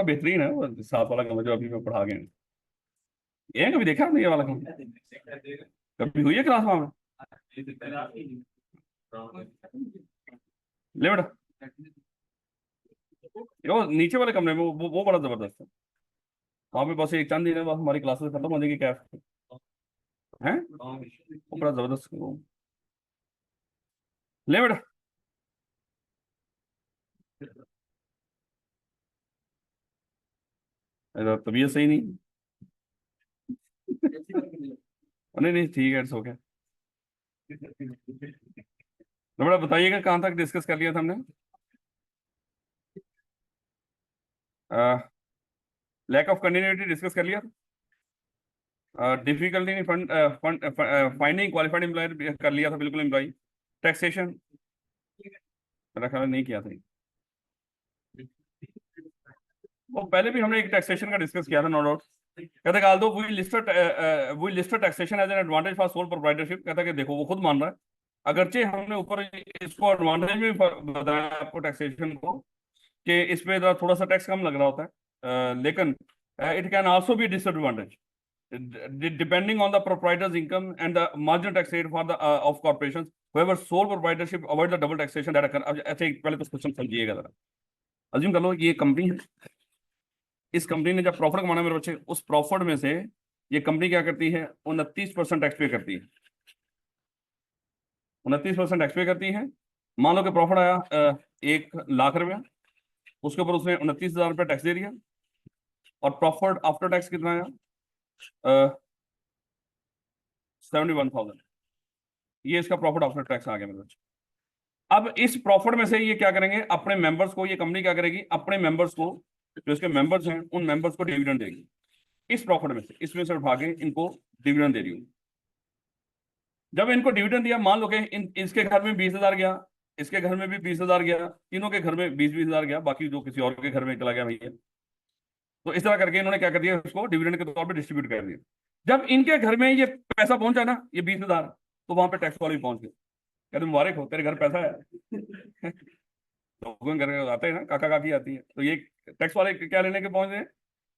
बड़ा बेहतरीन है वो साथ वाला कमरा जो अभी मैं पढ़ा गया। ये कभी देखा आपने ये वाला कमरा? कभी हुई है क्लास वहां ले बेटा? ये वो नीचे वाले कमरे में वो बड़ा जबरदस्त है। वहां पे बस एक चंद दिन है, बस हमारी क्लासेस खत्म होने की क्या है। वो बड़ा जबरदस्त वो। ले बेटा। तबीयत सही नहीं? नहीं नहीं ठीक है, इट्स ओके। तो बेटा बताइएगा कहाँ तक डिस्कस कर लिया था हमने? लैक ऑफ कंटिन्यूटी डिस्कस कर लिया। Difficulty in finding qualified employer कर लिया था बिल्कुल। एम्प्लॉय टैक्सेशन मेरा ख्याल है नहीं किया था। वो पहले भी हमने एक टैक्सेशन का डिस्कस किया था, नो डाउट। कहते कि although we listed taxation as an advantage for sole proprietorship, कहता कि देखो वो खुद मान रहा है, अगरचे हमने ऊपर इसको एडवांटेज भी बताया आपको टैक्सेशन को कि इस पे थोड़ा सा टैक्स कम लग रहा होता है, लेकिन it can also be disadvantage depending on the proprietor's income and the marginal tax rate for the of corporations. However, sole proprietorship avoid the double taxation that occur. अब अच्छा पहले तो क्वेश्चन समझिएगा जरा। अज्यूम कर लो ये कंपनी है, इस कंपनी ने जब प्रॉफिट कमाना मेरे बच्चे, उस प्रॉफिट में से ये कंपनी क्या करती है, 29% टैक्स पे करती है। 29% टैक्स पे करती है। मान लो कि प्रॉफिट आया 1 लाख रुपया, उसके ऊपर उसने 29,000 रुपया टैक्स दे दिया, और प्रॉफिट आफ्टर टैक्स कितना आया? 71,000। ये इसका प्रॉफिट आफ्टर टैक्स आ गया मेरे बच्चे। अब इस प्रॉफिट में से ये क्या करेंगे, अपने मेंबर्स को, ये कंपनी क्या करेगी, अपने मेंबर्स को, जो इसके मेंबर्स हैं उन मेंबर्स को डिविडेंड देगी। इस प्रॉफिट में से, इसमें से उठा के इनको डिविडेंड दे रही हूँ। जब इनको डिविडेंड दिया, मान लो कि इसके घर में 20,000 गया, इसके घर में भी 20,000 गया, तीनों के घर में 20,000 गया, बाकी जो किसी और के घर में चला गया भैया, तो इस तरह करके इन्होंने क्या कर दिया, उसको डिविडेंड के तौर पे डिस्ट्रीब्यूट कर दिया। जब इनके घर में ये पैसा पहुंचा ना, ये 20,000, तो वहां पे टैक्स वाले भी पहुंच गए, कहते मुबारक हो तेरे घर पैसा है। लोगों के घर आते हैं ना, काका काकी आती है, तो ये टैक्स वाले क्या लेने के पहुंच गए।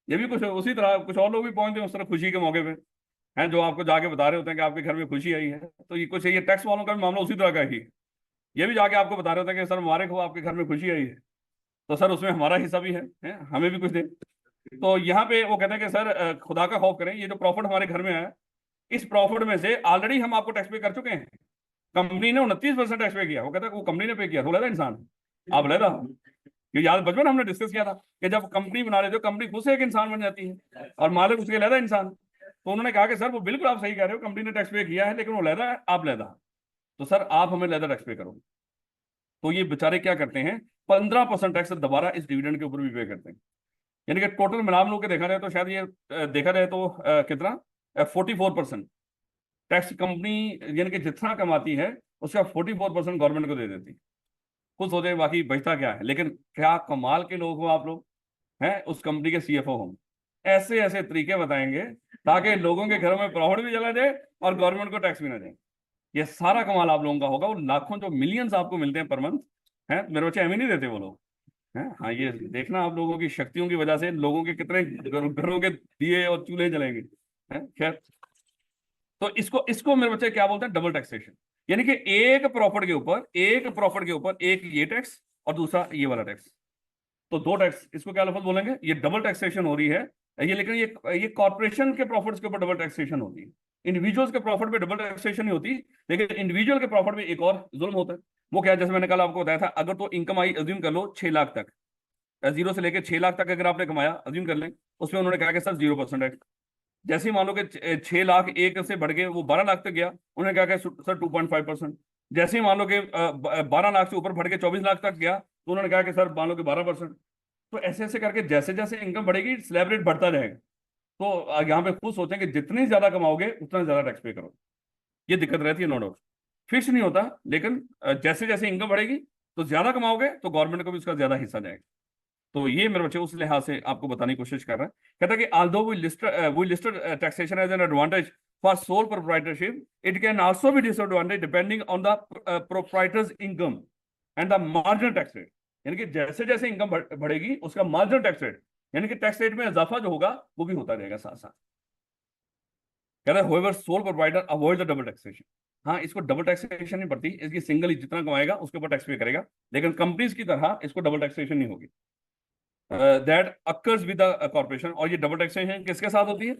ये भी कुछ उसी तरह कुछ और लोग भी पहुंचते हैं उस तरह खुशी के मौके पे, हैं जो आपको जाके बता रहे होते हैं कि आपके घर में खुशी आई है। तो ये कुछ ये टैक्स वालों का भी मामला उसी तरह का ही है। ये भी जाके आपको बता रहे होते हैं कि सर मुबारक हो आपके घर में खुशी आई है, तो सर उसमें हमारा हिस्सा भी है हमें भी कुछ दे। तो यहाँ पे वो कहते हैं कि सर खुदा का खौफ करें, ये जो प्रॉफिट हमारे घर में आया, इस प्रॉफिट में से ऑलरेडी हम आपको टैक्स पे कर चुके हैं। कंपनी ने 29% टैक्स पे किया, वो कहता है वो कंपनी ने पे किया, तो लहदा इंसान आप लहदा। ये याद बचपन हमने डिस्कस किया था कि जब कंपनी बना लेते हो, कंपनी खुद से एक इंसान बन जाती है और मालिक उसके लहदा इंसान। तो उन्होंने कहा कि सर वो बिल्कुल आप सही कह रहे हो, कंपनी ने टैक्स पे किया है लेकिन वो लहदा है, आप लहदा। तो सर आप हमें लहदा टैक्स पे करो। तो ये बेचारे क्या करते हैं, 15% टैक्स दोबारा इस डिविडेंड के ऊपर भी पे करते हैं। यानी कि टोटल मिलाप लोग के देखा जाए तो शायद ये देखा जाए तो कितना 44% टैक्स कंपनी यानी कि जितना कमाती है उसका 44% गवर्नमेंट को दे देती है। खुद सोचे बाकी बचता क्या है। लेकिन क्या कमाल के लोग हो आप लोग, हैं उस कंपनी के सीएफओ हो, ऐसे ऐसे तरीके बताएंगे ताकि लोगों के घरों में प्रॉफिट भी चला जाए और गवर्नमेंट को टैक्स भी ना जाए। ये सारा कमाल आप लोगों का होगा। वो लाखों जो मिलियंस आपको मिलते हैं पर मंथ, हैं मेरे बच्चे एम ही नहीं देते वो लोग, हैं। हाँ ये देखना आप लोगों की शक्तियों की वजह से लोगों के कितने घरों के दिए और चूल्हे जलेंगे, हैं खैर। तो इसको इसको मेरे बच्चे क्या बोलते हैं, डबल टैक्सेशन। यानी कि एक प्रॉफिट के ऊपर एक ये टैक्स और दूसरा ये वाला टैक्स, तो दो टैक्स। इसको क्या लफ्ज बोलेंगे, ये डबल टैक्सेशन हो रही है। ये लेकिन ये कॉर्पोरेशन के प्रॉफिट्स के ऊपर डबल टैक्सेशन होती है। इंडिविजुअल्स के प्रॉफिट पे डबल टैक्सेशन नहीं होती, लेकिन इंडिविजुअल के प्रॉफिट में एक और जुल्म होता है। वो क्या है, जैसे मैंने कल आपको बताया था, अगर तो इनकम आई अज्यूम कर लो 6 लाख तक, 0 से लेकर 6 लाख तक अगर आपने कमाया अज्यूम कर लें, उसमें उन्होंने कहा कि सर 0% है। जैसे ही मान लो कि 6 लाख एक से बढ़ के वो 12 लाख तक गया, उन्होंने कहा कि सर 2.5%। जैसे ही मान लो कि 12 लाख से ऊपर बढ़ के 24 लाख तक गया, तो उन्होंने कहा कि सर मान लो कि 12%। तो ऐसे ऐसे करके जैसे जैसे इनकम बढ़ेगी स्लैब रेट बढ़ता जाएगा। तो यहाँ पे खुद सोचें कि जितनी ज्यादा कमाओगे उतना ज्यादा टैक्स पे करो। ये दिक्कत रहती है, नो डाउट। फिक्स नहीं होता, लेकिन जैसे जैसे इनकम बढ़ेगी तो ज्यादा कमाओगे तो गवर्नमेंट को भी उसका ज्यादा हिस्सा जाएगा। तो ये मेरे बच्चे उस लिहाज से आपको बताने की कोशिश कर रहा है। कहता है कि although we listed taxation as an advantage for sole proprietorship, it can also be disadvantage depending on the proprietor's income and the marginal tax rate। यानी कि जैसे जैसे इनकम बढ़ेगी उसका मार्जिनल टैक्स रेट, यानी कि टैक्स रेट में इजाफा जो होगा वो भी होता रहेगा साथ साथ। कहता है whoever sole proprietor avoid the double taxation। हाँ, इसको डबल टैक्सेशन नहीं पड़ती, इसकी सिंगल ही जितना कमाएगा उसके ऊपर टैक्स पे करेगा, लेकिन कंपनीज की तरह इसको डबल टैक्सेशन नहीं होगी। That occurs with the corporation. और ये डबल टैक्सेशन किसके साथ होती है?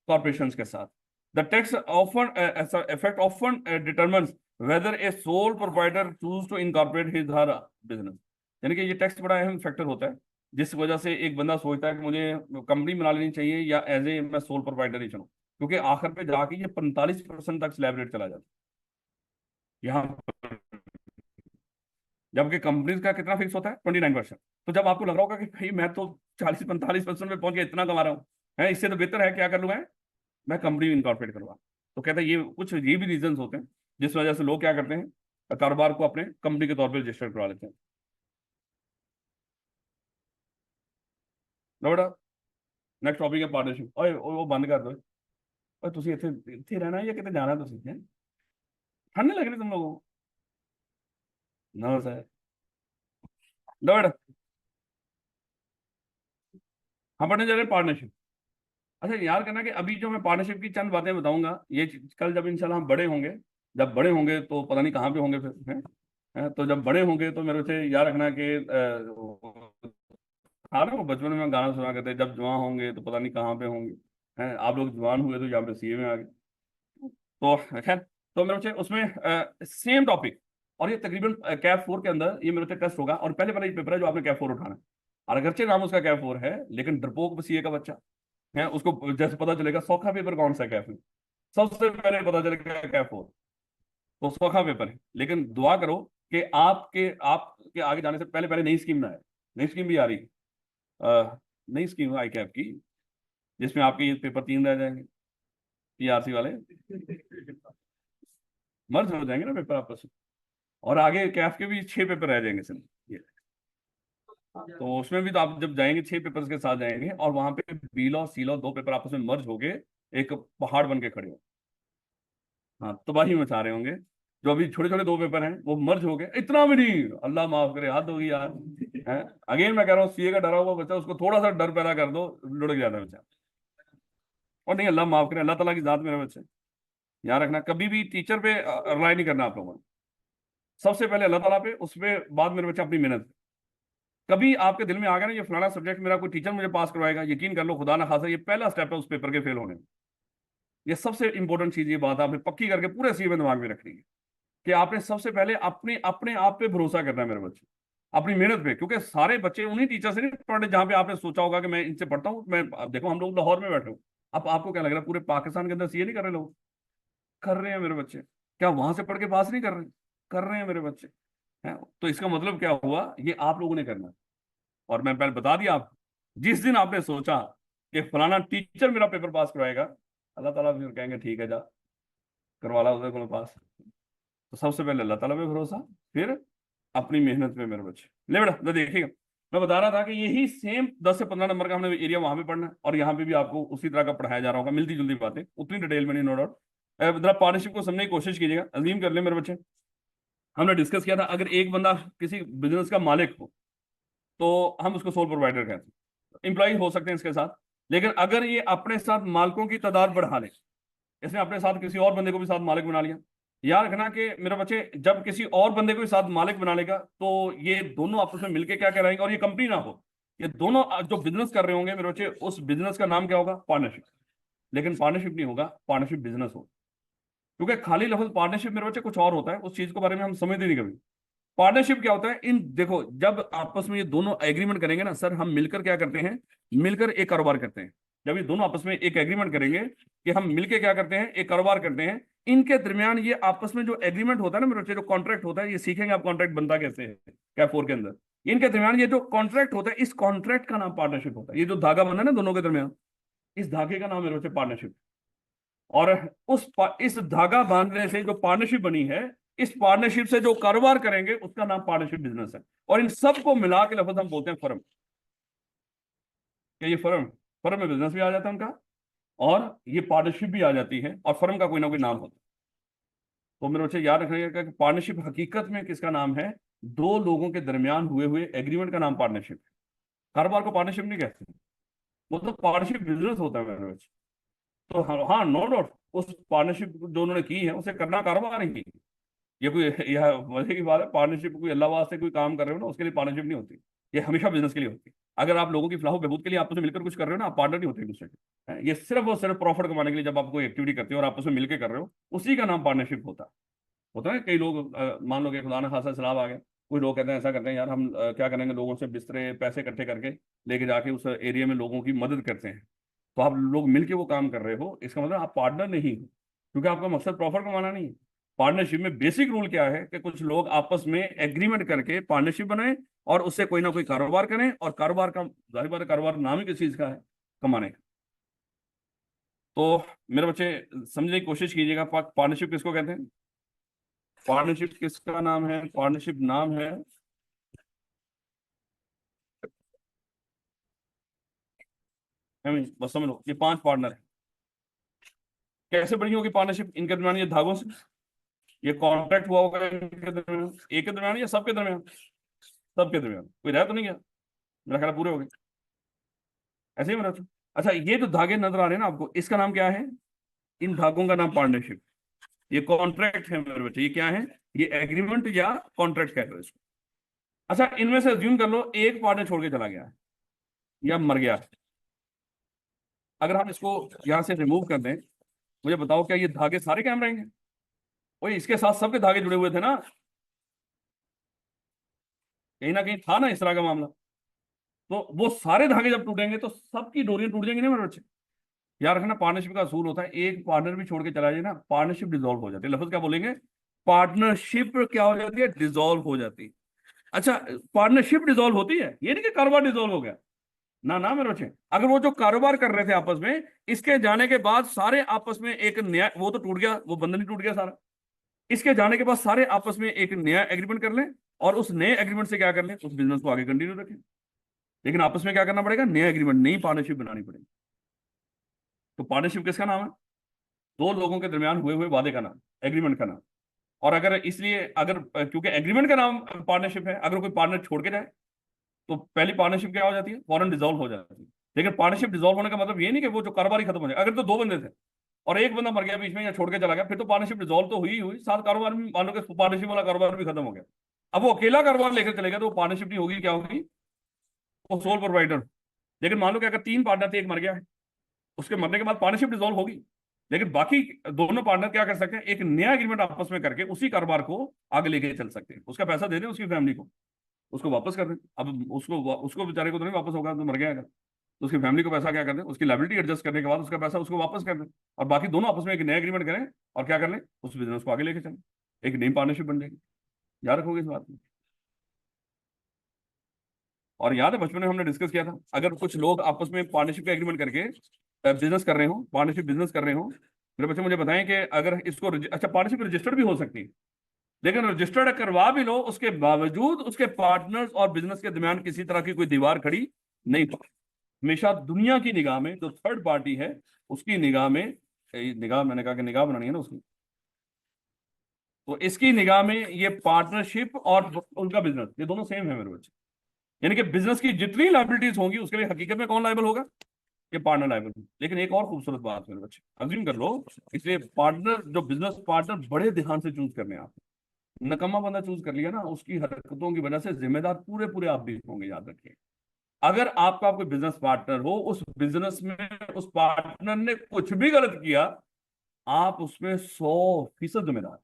कॉर्पोरेशन के साथ। The tax often effect often determines whether a sole proprietor choose to incorporate his her business. यानी कि ये टैक्स बड़ा अहम फैक्टर होता है, जिस वजह से एक बंदा सोचता है कि मुझे कंपनी बना लेनी चाहिए या एज ए मैं सोल प्रोप्राइटर ही चलूं, क्योंकि आखिर पे जाके ये 45% तक स्लैब रेट चला जाता है यहाँ पर। जबकि कंपनीज का कितना फिक्स होता है? 29%। तो जब आपको लग रहा होगा कि भाई मैं तो 40-45% पे पहुंच गया, इतना कमा रहा हूँ, है इससे तो बेहतर है क्या कर लूँ मैं कंपनी इनकॉर्पोरेट करवा। तो कहता है ये कुछ ये भी रीजन होते हैं जिस वजह से लोग क्या करते हैं, कारोबार को अपने कंपनी के तौर पर रजिस्टर करवा लेते हैं। नो बेटा, नेक्स्ट टॉपिक है पार्टनरशिप। ओए ओए, वो बंद कर दो। ओए तुसी इत्थे इत्थे रहना है या कितने जाना है तुसी? हैं? ठंड नहीं लग रही तुम लोगों को? No sir. नो बेटा, हम पढ़ने जा रहे हैं पार्टनरशिप। अच्छा याद करना कि अभी जो मैं पार्टनरशिप की चंद बातें बताऊंगा, ये कल जब इंशाल्लाह हम बड़े होंगे, जब बड़े होंगे तो पता नहीं कहाँ पे होंगे फिर, हैं? तो जब बड़े होंगे तो मेरे से याद रखना कि हाँ ना, वो बचपन में गाना सुना करते, जब जवान होंगे तो पता नहीं कहाँ पे होंगे। हैं? आप लोग जवान हुए तो यहाँ पे सीए में आ गए। तो खैर, तो मेरे से उसमें सेम टॉपिक, और ये तकरीबन कैफ 4 के अंदर ये मेरे से टेस्ट होगा, और पहले वाला ये पेपर है जो आपने कैफ 4 उठाना है। और अगरचे नाम उसका कैफ 4 है, लेकिन डरपोक सीए का बच्चा है, उसको जैसे पता चलेगा सौखा पेपर कौन सा है कैफ में, सबसे पहले पता चलेगा कैफ 4। तो सौखा पेपर है, लेकिन दुआ करो कि आपके आगे जाने से पहले पहले नई स्कीम ना आए। नई स्कीम भी आ रही है, नई स्कीम आई कैफ की, जिसमें आपके ये पेपर 3 रह जाएंगे, पीआरसी वाले मर्ज हो जाएंगे ना पेपर आपस में, और आगे कैफ के भी 6 पेपर रह जाएंगे सिर्फ ये। तो उसमें भी तो आप जब जाएंगे 6 पेपर्स के साथ जाएंगे, और वहां पे बीलो सीलो 2 पेपर आपस में मर्ज हो गए, एक पहाड़ बन के खड़े हो। हाँ, तबाही मचा रहे होंगे। जो अभी छोटे छोटे 2 पेपर हैं वो मर्ज हो गए, इतना भी नहीं, अल्लाह माफ करे, हद होगी यार। है, अगेन मैं कह रहा हूँ, सीए का डरा हुआ बच्चा, उसको थोड़ा सा डर पैदा कर दो, लुढ़क जाता है बच्चा। और नहीं, अल्लाह माफ करे, अल्लाह ताला की जात मेरे बच्चे। याद रखना, कभी भी टीचर पे रिलाई नहीं करना आप लोगों ने। सबसे पहले अल्लाह ताला पे, उस पे बाद मेरे बच्चे अपनी मेहनत। कभी आपके दिल में आ गया ना ये फलाना सब्जेक्ट मेरा कोई टीचर मुझे पास करवाएगा, यकीन कर लो खुदा ना खासा ये पहला स्टेप है उस पेपर के फेल होने में। ये सबसे इंपॉर्टेंट चीज, ये बात आपने पक्की करके पूरे सीए में दिमाग में रखनी है कि आपने सबसे पहले अपने अपने आप पे भरोसा करना है मेरे बच्चे, अपनी मेहनत पे। क्योंकि सारे बच्चे उन्हीं टीचर से नहीं पढ़े जहां पे आपने सोचा होगा कि मैं इनसे पढ़ता हूँ। मैं, अब देखो हम लोग लाहौर में बैठे हो, अब आपको क्या लग रहा है पूरे पाकिस्तान के अंदर सीए नहीं कर रहे लोग? कर रहे हैं मेरे बच्चे। क्या वहां से पढ़ के पास नहीं कर रहे? कर रहे हैं मेरे बच्चे। हैं? तो इसका मतलब क्या हुआ, ये आप लोगों ने करना है। और मैं पहले बता दिया आप, जिस दिन आपने सोचा कि फलाना टीचर मेरा पेपर पास करवाएगा, अल्लाह ताला फिर कहेंगे ठीक है जा करवा ला उधर को पास। तो सबसे पहले अल्लाह ताला पे भरोसा, फिर अपनी मेहनत पे मेरे बच्चे। ले बेटा, तो देखिएगा, मैं बता रहा था कि यही सेम 10 से 15 नंबर का हमने एरिया वहां पे पढ़ना है, और यहाँ पे भी आपको उसी तरह का पढ़ाया जा रहा होगा, मिलती जुलती बातें, उतनी डिटेल में नहीं, नो डाउट। जरा पार्टनरशिप को समझने की कोशिश कीजिएगा। अजीम कर ले मेरे बच्चे, हमने डिस्कस किया था अगर एक बंदा किसी बिजनेस का मालिक हो तो हम उसको सोल प्रोवाइडर कहते हैं, एम्प्लॉय हो सकते हैं इसके साथ। लेकिन अगर ये अपने साथ मालिकों की तादाद बढ़ा ले, इसने अपने साथ किसी और बंदे को भी साथ मालिक बना लिया, याद रखना कि मेरे बच्चे जब किसी और बंदे को भी साथ मालिक बना लेगा तो ये दोनों आपस में मिलकर क्या कहलाएंगे, और ये कंपनी ना हो, ये दोनों जो बिजनेस कर रहे होंगे मेरे बच्चे, उस बिजनेस का नाम क्या होगा? पार्टनरशिप। लेकिन पार्टनरशिप नहीं होगा, पार्टनरशिप बिजनेस हो। क्योंकि खाली लफ्ज पार्टनरशिप मेरे बच्चे कुछ और होता है, उस चीज के बारे में हम समझते नहीं कभी। पार्टनरशिप क्या होता है, इन देखो जब आपस में ये दोनों एग्रीमेंट करेंगे ना, सर हम मिलकर क्या करते हैं, मिलकर एक कारोबार करते हैं। जब ये दोनों आपस में एक एग्रीमेंट करेंगे कि हम मिलकर क्या करते हैं, एक कारोबार करते हैं, इनके दरमियान ये आपस में जो एग्रीमेंट होता है ना मेरे बच्चे, जो कॉन्ट्रैक्ट होता है, ये सीखेंगे आप कॉन्ट्रैक्ट बनता कैसे है क्या 4 के अंदर। इनके दरमियान ये जो कॉन्ट्रैक्ट होता है, इस कॉन्ट्रैक्ट का नाम पार्टनरशिप होता है। ये जो धागा बंधा है ना दोनों के दरमियान, इस धागे का नाम मेरे बच्चे पार्टनरशिप। और इस धागा बांधने से जो पार्टनरशिप बनी है, इस पार्टनरशिप से जो कारोबार करेंगे उसका नाम पार्टनरशिप बिजनेस है। और इन सबको मिला के लफ्ज हम बोलते हैं फर्म, कि ये फर्म, फर्म में बिजनेस भी आ जाता है उनका, और ये पार्टनरशिप भी आ जाती है, और फर्म का कोई ना कोई नाम होता है। तो मेरे बच्चे याद रखिएगा कि पार्टनरशिप हकीकत में किसका नाम है? दो लोगों के दरमियान हुए हुए एग्रीमेंट का नाम पार्टनरशिप है। कारोबार को पार्टनरशिप नहीं कहते। वो तो पार्टनरशिप बिजनेस होता है मेरे बच्चे। तो हाँ हाँ, नो डाउट, उस पार्टनरशिप जो उन्होंने की है उसे करना कारोबार ही। ये कोई यह मजे की बात है, पार्टनरशिप कोई अल्लाह वास्ते कोई काम कर रहे हो ना उसके लिए पार्टनरशिप नहीं होती। ये हमेशा बिजनेस के लिए होती है। अगर आप लोगों की फलाह बहबूद के लिए आपस में मिलकर कुछ कर रहे हो ना, आप पार्टनर नहीं होते एक दूसरे के। ये सिर्फ और सिर्फ प्रॉफिट कमाने के लिए जब आप कोई एक्टिविटी करते हो और आपस में मिलकर कर रहे हो, उसी का नाम पार्टनरशिप होता है। होता है कई लोग मान लो कि खुदा ना खासा सलाब आ गया, कोई लोग कहते हैं ऐसा करते हैं यार हम क्या करेंगे, लोगों से बिस्तरे पैसे इकट्ठे करके लेके जाके उस एरिया में लोगों की मदद करते हैं। तो आप लोग मिलके वो काम कर रहे हो, इसका मतलब आप पार्टनर नहीं हो, क्योंकि आपका मकसद प्रॉफिट कमाना नहीं है। पार्टनरशिप में बेसिक रूल क्या है कि कुछ लोग आपस में एग्रीमेंट करके पार्टनरशिप बनाएं और उससे कोई ना कोई कारोबार करें, और कारोबार का जाहिर बात है कारोबार नाम ही किस चीज का है, कमाने का। तो मेरे बच्चे समझने की कोशिश कीजिएगा, पार्टनरशिप किसको कहते हैं। पार्टनरशिप किसका नाम है, पार्टनरशिप नाम है, बस समझ लो ये 5 पार्टनर है। कैसे बनी होगी पार्टनरशिप इनके दरमियान, ये धागों से। ये कॉन्ट्रैक्ट हुआ होगा इनके दरमियान, एक के दरमियान या सबके दरमियान। सबके दरमियान, कोई रह तो नहीं गया, मेरा ख्याल पूरे हो गए। ऐसे ही मेरा अच्छा, ये जो धागे नजर आ रहे हैं ना आपको, इसका नाम क्या है, इन धागों का नाम पार्टनरशिप। ये कॉन्ट्रैक्ट है मेरे बच्चे, ये क्या है, ये एग्रीमेंट या कॉन्ट्रैक्ट कह लो इसको। अच्छा, इनमें से अज्यूम कर लो एक पार्टनर छोड़ के चला गया है या मर गया है। अगर हम इसको यहां से रिमूव कर दें, मुझे बताओ क्या ये धागे सारे कायम रहेंगे। वही इसके साथ सबके धागे जुड़े हुए थे ना, कहीं ना कहीं था ना इस तरह का मामला। तो वो सारे धागे जब टूटेंगे तो सबकी डोरियां टूट जाएंगी ना मेरे बच्चे। याद रखना, पार्टनरशिप का असूल होता है एक पार्टनर भी छोड़ के चला जाए ना, पार्टनरशिप डिसॉल्व हो जाती है। लफ्ज क्या बोलेंगे, पार्टनरशिप क्या हो जाती है, डिसॉल्व हो जाती है। अच्छा, पार्टनरशिप डिसॉल्व होती है, ये नहीं कि कारोबार डिसॉल्व हो गया। ना ना मेरे बच्चे, अगर वो जो कारोबार कर रहे थे आपस में, इसके जाने के बाद सारे आपस में एक नया, वो तो टूट गया, वो बंधन ही टूट गया सारा। इसके जाने के बाद सारे आपस में एक नया एग्रीमेंट कर लें, और उस नए एग्रीमेंट से क्या कर लें, उस बिजनेस को आगे कंटिन्यू रखें। लेकिन आपस में क्या करना पड़ेगा, नया एग्रीमेंट, नई पार्टनरशिप बनानी पड़ेगी। तो पार्टनरशिप किसका नाम है, दो लोगों के दरमियान हुए हुए वादे का नाम, एग्रीमेंट का नाम। और अगर इसलिए अगर क्योंकि एग्रीमेंट का नाम पार्टनरशिप है, अगर कोई पार्टनर छोड़ के जाए तो पहली पार्टनरशिप क्या हो जाती है, फौरन डिसॉल्व हो जाती है। लेकिन पार्टनरशिप डिसॉल्व होने का मतलब ये नहीं कि वो जो कारोबार ही खत्म हो जाए। अगर तो 2 बंदे थे और एक बंदा मर गया बीच में या छोड़ के चला गया, फिर तो पार्टनरशिप डिसॉल्व तो हुई ही हुई, साथ कारोबार में मान लो कि पार्टनरशिप वाला कारोबार भी खत्म हो गया। अब वो अकेला कारोबार लेकर चलेगा तो वो पार्टनरशिप नहीं होगी, क्या होगी, वो सोल प्रोवाइडर। लेकिन मान लो कि अगर 3 पार्टनर थे, एक मर गया है, उसके मरने के बाद पार्टनरशिप डिसॉल्व होगी। लेकिन बाकी दोनों पार्टनर क्या कर सकते हैं, एक नया एग्रीमेंट आपस में करके उसी कारोबार को आगे लेके चल सकते हैं। उसका पैसा दे दें उसकी फैमिली को, उसको वापस कर दें। अब उसको उसको बेचारे को तो नहीं वापस होगा, तो मर गया अगर, तो उसकी फैमिली को पैसा क्या कर दें, उसकी लाइबिलिटी एडजस्ट करने के बाद उसका पैसा उसको वापस कर दें। और बाकी दोनों आपस में एक नया एग्रीमेंट करें और क्या कर लें, उस बिजनेस को आगे लेके चलें, एक नई पार्टनरशिप बन जाएगी। याद रखोगे इस बात में। और याद है बचपन में हमने डिस्कस किया था, अगर कुछ लोग आपस में पार्टनरशिप का एग्रीमेंट करके बिजनेस कर रहे हो, पार्टनरशिप बिजनेस कर रहे हो, मेरे बच्चे मुझे बताएं कि अगर इसको अच्छा, पार्टनरशिप रजिस्टर्ड भी हो सकती है, लेकिन रजिस्टर्ड करवा भी लो, उसके बावजूद उसके पार्टनर्स और बिजनेस के दरमियान किसी तरह की कोई दीवार खड़ी नहीं हो। हमेशा दुनिया की निगाह में जो थर्ड पार्टी है, उसकी निगाह में, निगाह मैंने कहा कि निगाह बनानी है ना उसकी, तो इसकी निगाह में ये पार्टनरशिप और उनका बिजनेस, ये दोनों सेम है मेरे बच्चे। यानी कि बिजनेस की जितनी लाइबिलिटीज होंगी उसके लिए हकीकत में कौन लाइबल होगा, ये पार्टनर लाइबल। लेकिन एक और खूबसूरत बात मेरे बच्चे, अज्यूम कर लो, इसलिए पार्टनर, जो बिजनेस पार्टनर बड़े ध्यान से चूज करने हैं आप। नकम्मा बंदा चूज कर लिया ना, उसकी हरकतों की वजह से जिम्मेदार पूरे पूरे आप भी होंगे, याद रखिए। अगर आपका कोई बिजनेस पार्टनर हो, उस बिजनेस में उस पार्टनर ने कुछ भी गलत किया, आप उसमें 100% जिम्मेदार।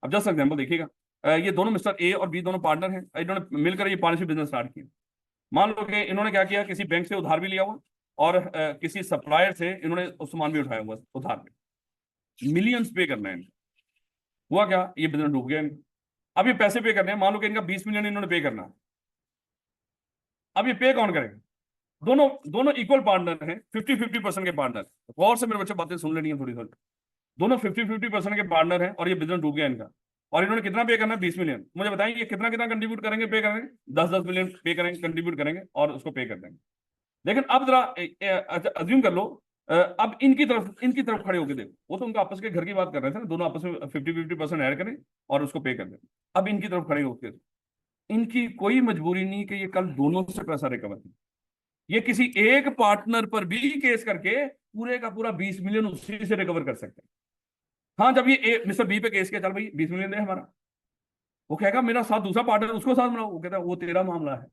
अब जस्ट एग्जाम्पल देखिएगा, ये दोनों मिस्टर ए और बी दोनों पार्टनर हैं, इन्होंने मिलकर ये पार्टनरशिप बिजनेस स्टार्ट किया। मान लो कि इन्होंने क्या किया, किसी बैंक से उधार भी लिया हुआ, और किसी सप्लायर से इन्होंने सामान भी उठाया हुआ उधार पे, मिलियंस पे करना है इनको। हुआ क्या, ये बिजनेस डूब गया इनका। अब ये पैसे पे करने हैं, मान लो कि इनका 20 मिलियन इन्होंने पे करना है। अब ये पे कौन करेगा, दोनों दोनों इक्वल पार्टनर हैं, 50-50% के पार्टनर। गौर से मेरे बच्चे बातें सुन लेनी है थोड़ी थोड़ी। दोनों 50-50% के पार्टनर हैं और ये बिजनेस डूब गया इनका। और इन्होंने कितना पे करना है, 20 मिलियन। मुझे बताएं ये कितना कितना कंट्रीब्यूट करेंगे, पे करेंगे, 10-10 मिलियन पे करेंगे, कंट्रीब्यूट करेंगे और उसको पे कर देंगे। लेकिन अब जरा अज्यूम कर लो, अब इनकी तरफ खड़े होकर देखो, वो तो उनका आपस के घर की बात कर रहे थे ना, दोनों आपस में 50-50% ऐड करें और उसको पे कर दें। अब इनकी तरफ खड़े होकर, इनकी कोई मजबूरी नहीं कि ये कल दोनों से पैसा रिकवर करें। ये किसी एक पार्टनर पर भी केस करके पूरे का पूरा 20 मिलियन उसी से रिकवर कर सकते हैं। हाँ, जब ये मिस्टर बी पे केस किया, चल भाई 20 मिलियन दे हमारा, वो कहेगा मेरा साथ दूसरा पार्टनर, उसको साथ बनाओ, वो कहता है वो तेरा मामला है,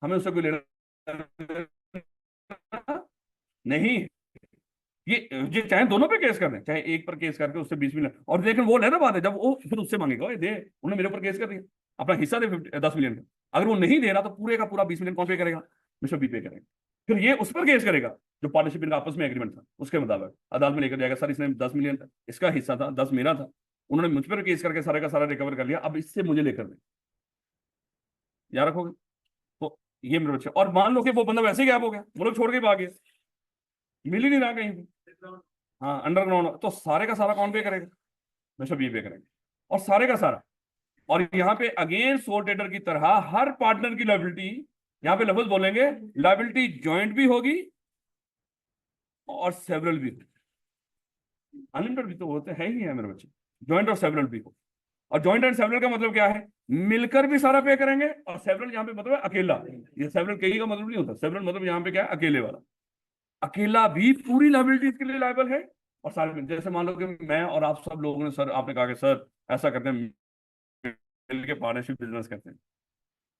हमें उससे कोई लेना नहीं। ये चाहे दोनों पे केस कर दें, चाहे एक पर केस करके उससे 20 मिलियन, और लेकिन वो है ना बात है, जब वो फिर उससे मांगेगा, दे उन्होंने मेरे ऊपर केस कर दिया, अपना हिस्सा दे 10 मिलियन का, अगर वो नहीं दे रहा तो पूरे का पूरा 20 मिलियन कौन पे करेगा? मिस्टर बी पे करेगा। फिर ये उस पर केस करेगा जो पार्टनरशिप इनका आपस में एग्रीमेंट था, उसके मुताबिक अदालत में लेकर जाएगा, सर इसने 10 मिलियन इसका हिस्सा था, 10 मेरा था, उन्होंने मुझ पर केस करके सारे का सारा रिकवर कर लिया, अब इससे मुझे लेकर दे, याद रखोगे? तो ये मेरे बच्चे, और मान लो कि वो बंदा वैसे ही गायब हो गया, वो लोग छोड़ के भाग गए, मिल ही नहीं रहा कहीं पे, हाँ अंडरग्राउंड, तो सारे का सारा कौन पे करेगा? मिस्टर बी पे करेंगे, और सारे का सारा। और यहाँ पे अगेन सोल ट्रेडर की तरह हर पार्टनर की लायबिलिटी, यहाँ पे लफ्ज बोलेंगे, लायबिलिटी जॉइंट भी होगी और सेवरल भी होगी। अनलिमिटेड भी तो होते हैं ही है मेरे बच्चे, जॉइंट और सेवरल भी हो। और जॉइंट एंड सेवरल का मतलब क्या है? मिलकर भी सारा पे करेंगे, और सेवरल यहाँ पे मतलब है अकेला, ये सेवरल कहीं का मतलब नहीं होता, सेवरल मतलब यहाँ पे क्या है? अकेले वाला, अकेला भी पूरी लायबिलिटी के लिए लायबल है। और सारे जैसे मान लो कि मैं और आप सब लोगों ने, सर आपने कहा कि सर ऐसा करते हैं, मिल के पार्टनरशिप बिजनेस करते हैं,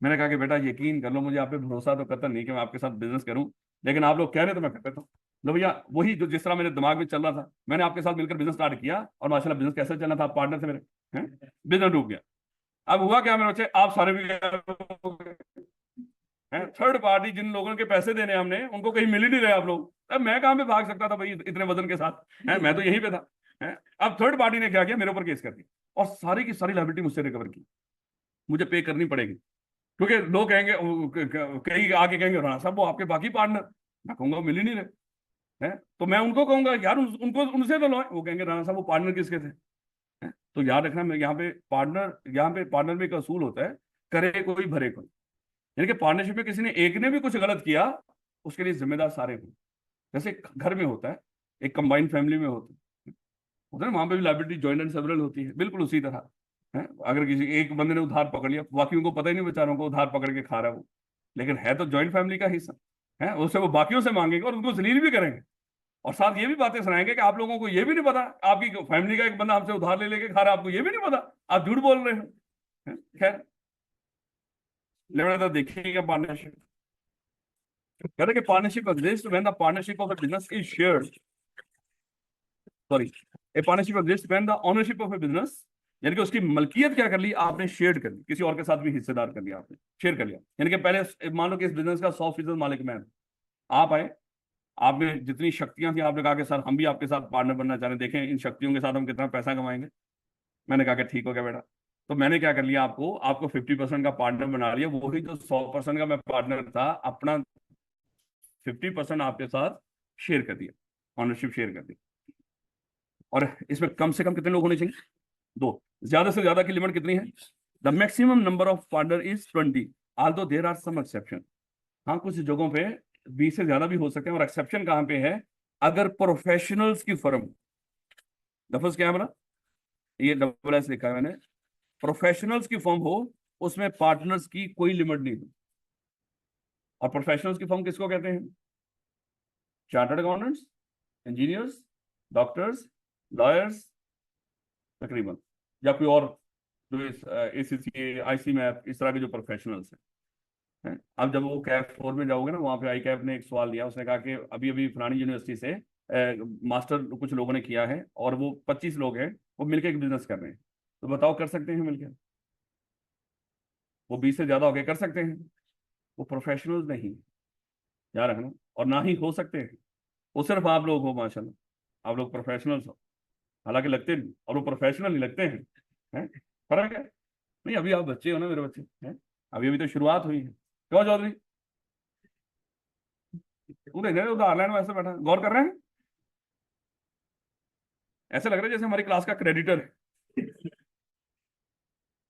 मैंने कहा कि बेटा यकीन कर लो, मुझे आप पे भरोसा तो करता नहीं कि मैं आपके साथ बिजनेस करूं, लेकिन आप लोग कह रहे तो मैं कर देता हूँ। लो भैया, वही जो जिस तरह मेरे दिमाग में चल रहा था, मैंने आपके साथ मिलकर बिजनेस स्टार्ट किया, और माशाल्लाह बिजनेस कैसे चलना था, आप पार्टनर थे मेरे, हैं, बिजनेस डूब गया। अब हुआ क्या मेरे बच्चे, आप सारे भी हैं, थर्ड पार्टी जिन लोगों के पैसे देने हमने, उनको कहीं मिल ही नहीं रहे आप लोग, अब मैं कहां पे भाग सकता था भाई इतने वजन के साथ, है मैं तो यहीं पे था, है। अब थर्ड पार्टी ने क्या किया, मेरे ऊपर केस कर दिया, और सारी की सारी लायबिलिटी मुझसे रिकवर की, मुझे पे करनी पड़ेगी, क्योंकि लोग कहेंगे, कहीं आके कहेंगे राणा साहब वो आपके बाकी पार्टनर, मैं कहूंगा मिल ही नहीं रहे हैं, तो मैं उनको कहूंगा यार उनको उनसे तो लो, वो कहेंगे राणा साहब वो पार्टनर किसके थे, हैं? तो याद रखना, मैं यहाँ पे पार्टनर में एक असूल होता है, करे कोई भरे कोई, यानी कि पार्टनरशिप में किसी ने एक ने भी कुछ गलत किया, उसके लिए जिम्मेदार सारे हों। जैसे घर में होता है, एक कंबाइंड फैमिली में होता है ना, वहां पे भी लायबिलिटी जॉइंट एंड सेवरल होती है, बिल्कुल उसी तरह है। अगर किसी एक बंदे ने उधार पकड़ लिया, बाकी उनको पता ही नहीं, बेचारों को उधार पकड़ के खा रहा है वो, लेकिन है तो जॉइंट फैमिली का हिस्सा, है, उससे वो बाकियों से मांगेंगे और उनको जलील भी करेंगे, और साथ ये भी बातें सुनाएंगे कि आप लोगों को ये भी नहीं पता, आपकी फैमिली का एक बंदा हमसे उधार ले लेके खा रहा है, आपको ये भी नहीं पता, आप झूठ बोल रहे हो, हैं? खैर, लेवल तो देखिएगा पार्टनरशिप, कह रहे कि partnership exist when the partnership of a business is shared, sorry, A partnership exist when the ownership of A business, यानी कि उसकी मलकियत क्या कर ली आपने, शेयर कर ली, किसी और के साथ भी हिस्सेदार कर लिया आपने, शेयर कर लिया, यानी कि पहले मान लो कि इस बिजनेस का 100% मालिक मैं, आप आए, आपने जितनी शक्तियां थी, आपने कहा कि सर हम भी आपके साथ पार्टनर बनना चाह रहे हैं, देखें इन शक्तियों के साथ हम कितना पैसा कमाएंगे, मैंने कहा कि ठीक हो गया बेटा, तो मैंने क्या कर लिया, आपको आपको 50% का पार्टनर बना लिया, वही जो 100% का मैं पार्टनर था, अपना 50% आपके साथ शेयर कर दिया, ऑनरशिप शेयर कर दी। और इसमें कम से कम कितने लोग होने चाहिए? दो। ज्यादा से ज्यादा की लिमिट कितनी है? The maximum number of partner is 20, although there are some exception. हाँ, कुछ जगहों पे 20 से ज्यादा भी हो सकते हैं, और एक्सेप्शन कहां पे है? अगर प्रोफेशनल्स की फर्म, लफ्ज क्या है मेरा, ये डबल एस लिखा है मैंने, प्रोफेशनल्स की फर्म हो, उसमें पार्टनर्स की कोई लिमिट नहीं हो। और प्रोफेशनल्स की फर्म किसको कहते हैं? Chartered accountants, engineers, doctors, lawyers, तकरीबन, या कोई और जो इस ACCA, ICMAP, इस तरह के जो प्रोफेशनल्स हैं। अब जब वो कैप 4 में जाओगे ना, वहाँ पे आई कैप ने एक सवाल दिया, उसने कहा कि अभी अभी फलानी यूनिवर्सिटी से मास्टर कुछ लोगों ने किया है, और वो 25 लोग हैं, वो मिलकर एक बिजनेस कर रहे हैं, तो बताओ कर सकते हैं मिलकर? वो 20 से ज्यादा हो गए, कर सकते हैं? वो प्रोफेशनल्स नहीं, याद रखना, और ना ही हो सकते हैं, वो सिर्फ आप लोग हो, माशाल्लाह आप लोग प्रोफेशनल्स हो, हालांकि लगते नहीं, और वो प्रोफेशनल नहीं लगते हैं। फर्क है, नहीं अभी आप बच्चे हो ना मेरे बच्चे, हैं, अभी अभी तो शुरुआत हुई है, क्यों चौधरी? तू देख रहे उधर आयरलैंड में ऐसे बैठा गौर कर रहे हैं, ऐसे लग रहा है जैसे हमारी क्लास का क्रेडिटर है,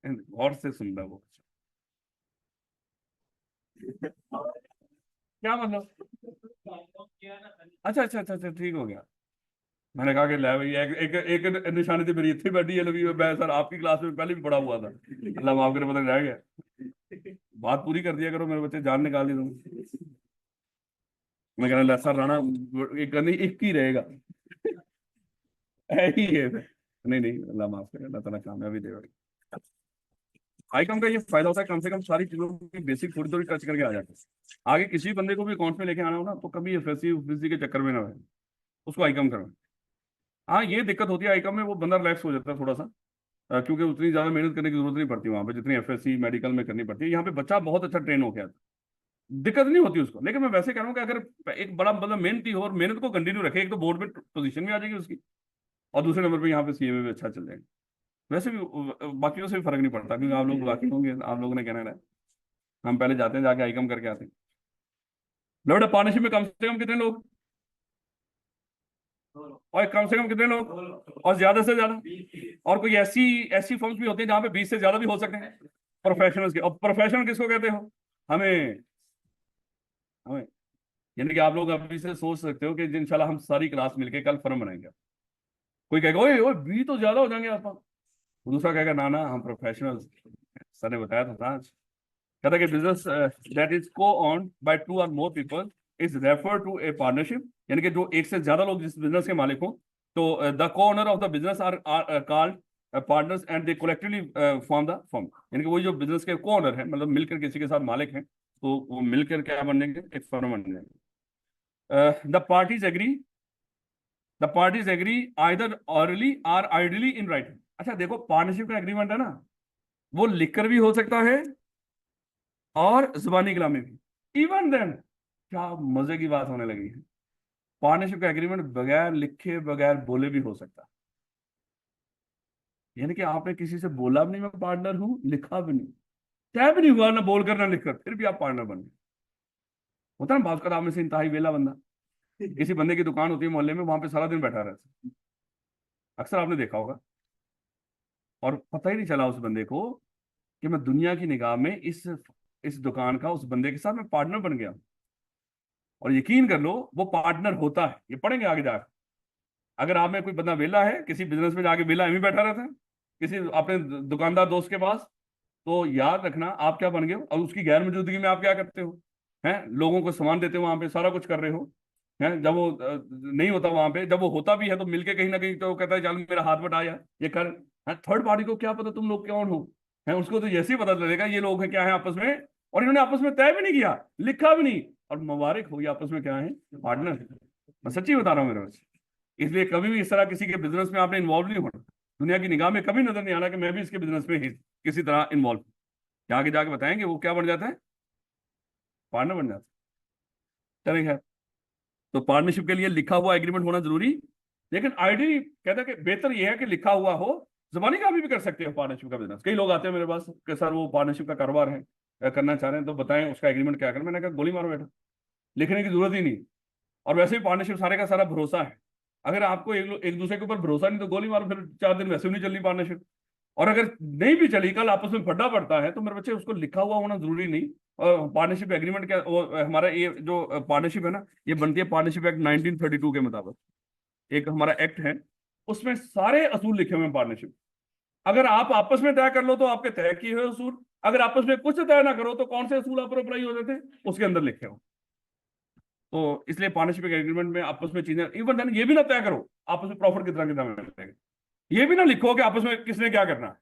गौर से सुन रहा है वो। क्या मतलब? अच्छा अच्छा अच्छा अच्छा, ठीक हो गया। मैंने कहा कि ले भाई, एक निशानी थी मेरी इतनी बैठी है, लगी मैं सर आपकी क्लास में पहले भी पढ़ा हुआ था, अल्लाह माफ करे, पता रह गया, बात पूरी कर दिया करो मेरे बच्चे, जान निकाल दी तुम। मैं कह रहा सर राणा एक नहीं एक ही रहेगा। है ही है। नहीं नहीं, अल्लाह माफ करे, अल्लाह ताला कामयाबी देगा। आईकॉम का ये फायदा होता है, कम से कम सारी चीजों की बेसिक थोड़ी थोड़ी टच करके आ जाते हैं। आगे किसी बंदे को भी अकाउंट में लेके आना हो ना, तो कभी एफएससी यूपीएससी के चक्कर में ना रहे, उसको आईकॉम करवाए। हाँ ये दिक्कत होती है आईकॉम में, वो बंदा रिलैक्स हो जाता है थोड़ा सा, क्योंकि उतनी ज्यादा मेहनत करने की जरूरत नहीं पड़ती वहां पे जितनी एफएससी मेडिकल में करनी पड़ती है। यहाँ पे बच्चा बहुत अच्छा ट्रेन हो गया, दिक्कत नहीं होती उसको। लेकिन मैं वैसे कह रहा हूँ कि अगर एक बड़ा मतलब मेहनती हो और मेहनत को कंटिन्यू रखे, एक तो बोर्ड में पोजीशन भी आ जाएगी उसकी, और दूसरे नंबर पे यहाँ पे सीए में भी अच्छा चल जाएगा। वैसे भी बाकियों से भी फर्क नहीं पड़ता, क्योंकि आप लोग बाकी होंगे, आप लोगों ने कहना है हम पहले जाते हैं, जाके आईकम करके आते हैं। बेटा पार्टनरशिप में कम से कम कितने लोग, और कम से कम कितने लोग, और ज्यादा से ज्यादा, और कोई ऐसी ऐसी फर्म्स भी होती हैं जहाँ पे 20 से ज्यादा भी हो सकते हैं प्रोफेशनल्स के। और प्रोफेशनल किसको कहते हो, हमें हमें यानी कि आप लोग अभी से सोच सकते हो कि इंशाल्लाह हम सारी क्लास मिलके कल फर्म बनाएंगे। कोई कहेगा ओए ओए 20 तो ज्यादा हो जाएंगे आप, दूसरा कहेगा ना ना हम प्रोफेशनल्स। सर ने बताया था आज, कहता कि business that is co owned by 2 और more people is refer to a partnership, यानी कि जो एक से ज्यादा लोग जिस बिजनेस के मालिक हो, तो the co owner of the business are called partners and they collectively form the firm. यानी कि वही जो बिजनेस के को ओनर है, मतलब मिलकर किसी के साथ मालिक हैं, तो वो मिलकर क्या बनेंगे, एक फर्म बन जाएंगे। The parties agree either orally or ideally in writing. अच्छा देखो, पार्टनरशिप का एग्रीमेंट है ना, वो लिखकर भी हो सकता है और जुबानी कलामी भी। इवन देन, क्या मजे की बात होने लगी है, पार्टनरशिप का एग्रीमेंट बगैर लिखे बगैर बोले भी हो सकता है। यानी कि आपने किसी से बोला भी नहीं मैं पार्टनर हूं, लिखा भी नहीं, तय भी नहीं हुआ ना बोलकर ना लिखकर, फिर भी आप पार्टनर बन गए। होता है ना बात कर, आप में से इंतहाई वेला बंदा, किसी बंदे की दुकान होती है मोहल्ले में, वहां पे सारा दिन बैठा रहता है, अक्सर आपने देखा होगा, और पता ही नहीं चला उस बंदे को कि मैं दुनिया की निगाह में इस दुकान का उस बंदे के साथ मैं पार्टनर बन गया। और यकीन कर लो वो पार्टनर होता है, ये पढ़ेंगे आगे जाकर। अगर आप में कोई बंदा वेला है, किसी बिजनेस में जाके वेला एम बैठा रहता है किसी अपने दुकानदार दोस्त के पास, तो याद रखना आप क्या बन गए हो, और उसकी गैर मौजूदगी में आप क्या करते हो, हैं लोगों को सामान देते हो, वहां पे सारा कुछ कर रहे हो, हैं जब वो नहीं होता वहां पे, जब वो होता भी है तो मिलके कहीं ना कहीं तो कहता है चल मेरा हाथ बटा यार ये कर। थर्ड पार्टी को क्या पता तुम लोग कौन हो, है उसको तो जैसे ही पता चलेगा ये लोग हैं क्या है आपस में, और इन्होंने आपस में तय भी नहीं किया, लिखा भी नहीं, और मुबारक हो, ये आपस में क्या है, पार्टनर। मैं सच्ची बता रहा हूँ मेरे बच्चे। इसलिए कभी भी इस तरह किसी के बिजनेस में आपने इन्वॉल्व नहीं होना, दुनिया की निगाह में कभी नजर नहीं आना कि मैं भी इसके बिजनेस में किसी तरह इन्वॉल्व। आगे जाके बताएंगे वो क्या बन जाता है, पार्टनर बन जाता है। चलेंगे, तो पार्टनरशिप के लिए लिखा हुआ एग्रीमेंट होना जरूरी, लेकिन आईडी कहता है कि बेहतर यह है कि लिखा हुआ हो। जबानी का भी कर सकते हो पार्टनरशिप का बिजनेस। कई लोग आते हैं मेरे पास कि सर वो पार्टनरशिप का कारोबार है, करना चाह रहे हैं, तो बताएं उसका एग्रीमेंट क्या करें। मैंने कहा गोली मारो बेटा, लिखने की जरूरत ही नहीं। और वैसे भी पार्टनरशिप सारे का सारा भरोसा है। अगर आपको एक दूसरे के ऊपर भरोसा नहीं तो गोली मारो, फिर 4 दिन वैसे भी नहीं चलनी पार्टनरशिप। और अगर नहीं भी चली, कल आपस में फड्डा पड़ता है, तो मेरे बच्चे उसको लिखा हुआ होना जरूरी नहीं। और पार्टनरशिप एग्रीमेंट क्या, वो हमारा ये जो पार्टनरशिप है ना, ये बनती है पार्टनरशिप एक्ट 1932 के मुताबिक। एक हमारा एक्ट है, उसमें सारे असूल लिखे हुए हैं पार्टनरशिप। अगर आप आपस में तय कर लो तो आपके तय किए हुए असूल, अगर आपस में कुछ तय ना करो तो कौन से असूल आप पर अप्लाई हो जाते हैं, उसके अंदर लिखे हो। तो इसलिए पार्टनरशिप एग्रीमेंट में आपस में चीजें, इवन देन ये भी ना तय करो आपस में प्रॉफिट कितना कितना मिलेगा, ये भी ना लिखो कि आपस में किसने क्या करना है।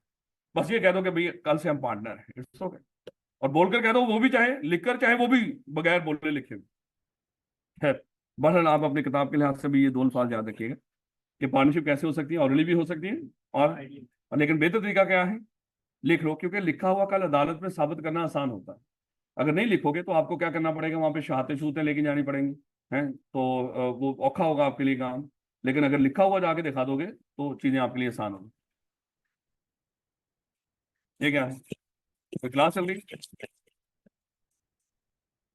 बस ये कह दो कि भाई कल से हम पार्टनर हैं, इट्स ओके। और बोलकर कह दो, वो भी चाहे लिखकर, चाहे वो भी बगैर बोले लिखे। खैर, बहरहाल आप अपनी किताब के लिहाज से भी ये दो अल्फाज याद रखिएगा कि पार्टनरशिप कैसे हो सकती है, ऑरली भी हो सकती है, और लेकिन बेहतर तरीका क्या है, लिख लो। क्योंकि लिखा हुआ कल अदालत में साबित करना आसान होता है। अगर नहीं लिखोगे तो आपको क्या करना पड़ेगा, वहां पे शहादतें शूतें लेके जानी पड़ेंगी, हैं तो वो औखा होगा आपके लिए काम। लेकिन अगर लिखा हुआ जाके दिखा दोगे तो चीजें आपके लिए आसान होगी। ये क्या है, कोई क्लास चल रही,